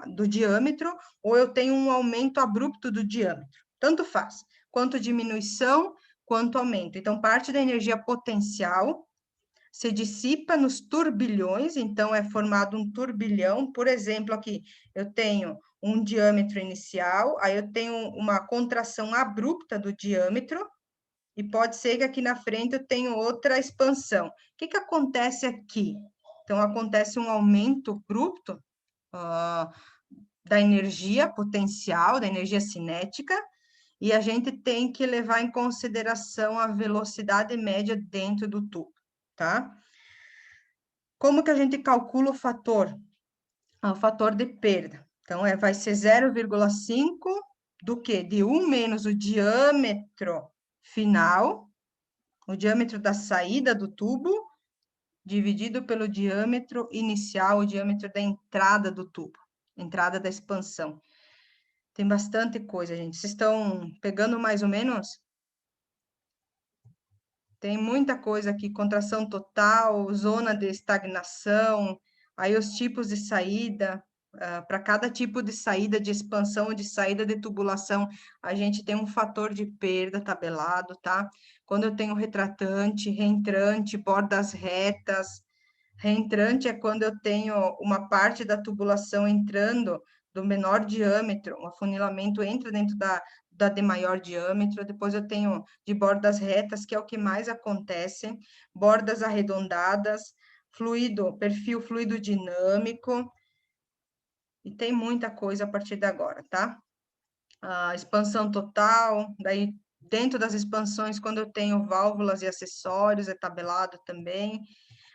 [SPEAKER 1] do diâmetro, ou eu tenho um aumento abrupto do diâmetro. Tanto faz, quanto diminuição, quanto aumento. Então, parte da energia potencial se dissipa nos turbilhões, então é formado um turbilhão. Por exemplo, aqui eu tenho um diâmetro inicial, aí eu tenho uma contração abrupta do diâmetro, e pode ser que aqui na frente eu tenha outra expansão. O que que acontece aqui? Então, acontece um aumento abrupto da energia potencial, da energia cinética, e a gente tem que levar em consideração a velocidade média dentro do tubo, tá? Como que a gente calcula o fator? O fator de perda. Então, vai ser 0,5 do quê? De 1 menos o diâmetro final, o diâmetro da saída do tubo, dividido pelo diâmetro inicial, o diâmetro da entrada do tubo, entrada da expansão. Tem bastante coisa, gente. Vocês estão pegando mais ou menos? Tem muita coisa aqui, contração total, zona de estagnação, aí os tipos de saída. Para cada tipo de saída, de expansão ou de saída de tubulação, a gente tem um fator de perda tabelado, tá? Quando eu tenho retratante, reentrante, bordas retas. Reentrante é quando eu tenho uma parte da tubulação entrando do menor diâmetro, um afunilamento entra dentro da de maior diâmetro, depois eu tenho de bordas retas, que é o que mais acontece, bordas arredondadas, perfil fluido dinâmico, e tem muita coisa a partir de agora, tá? A expansão total, daí dentro das expansões, quando eu tenho válvulas e acessórios, é tabelado também,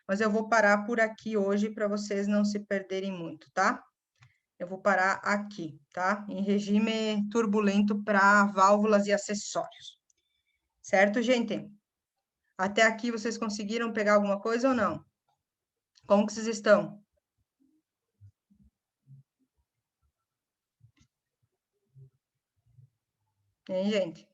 [SPEAKER 1] mas eu vou parar por aqui hoje para vocês não se perderem muito, tá? Eu vou parar aqui, tá? Em regime turbulento para válvulas e acessórios. Certo, gente? Até aqui vocês conseguiram pegar alguma coisa ou não? Como que vocês estão? Hein, gente?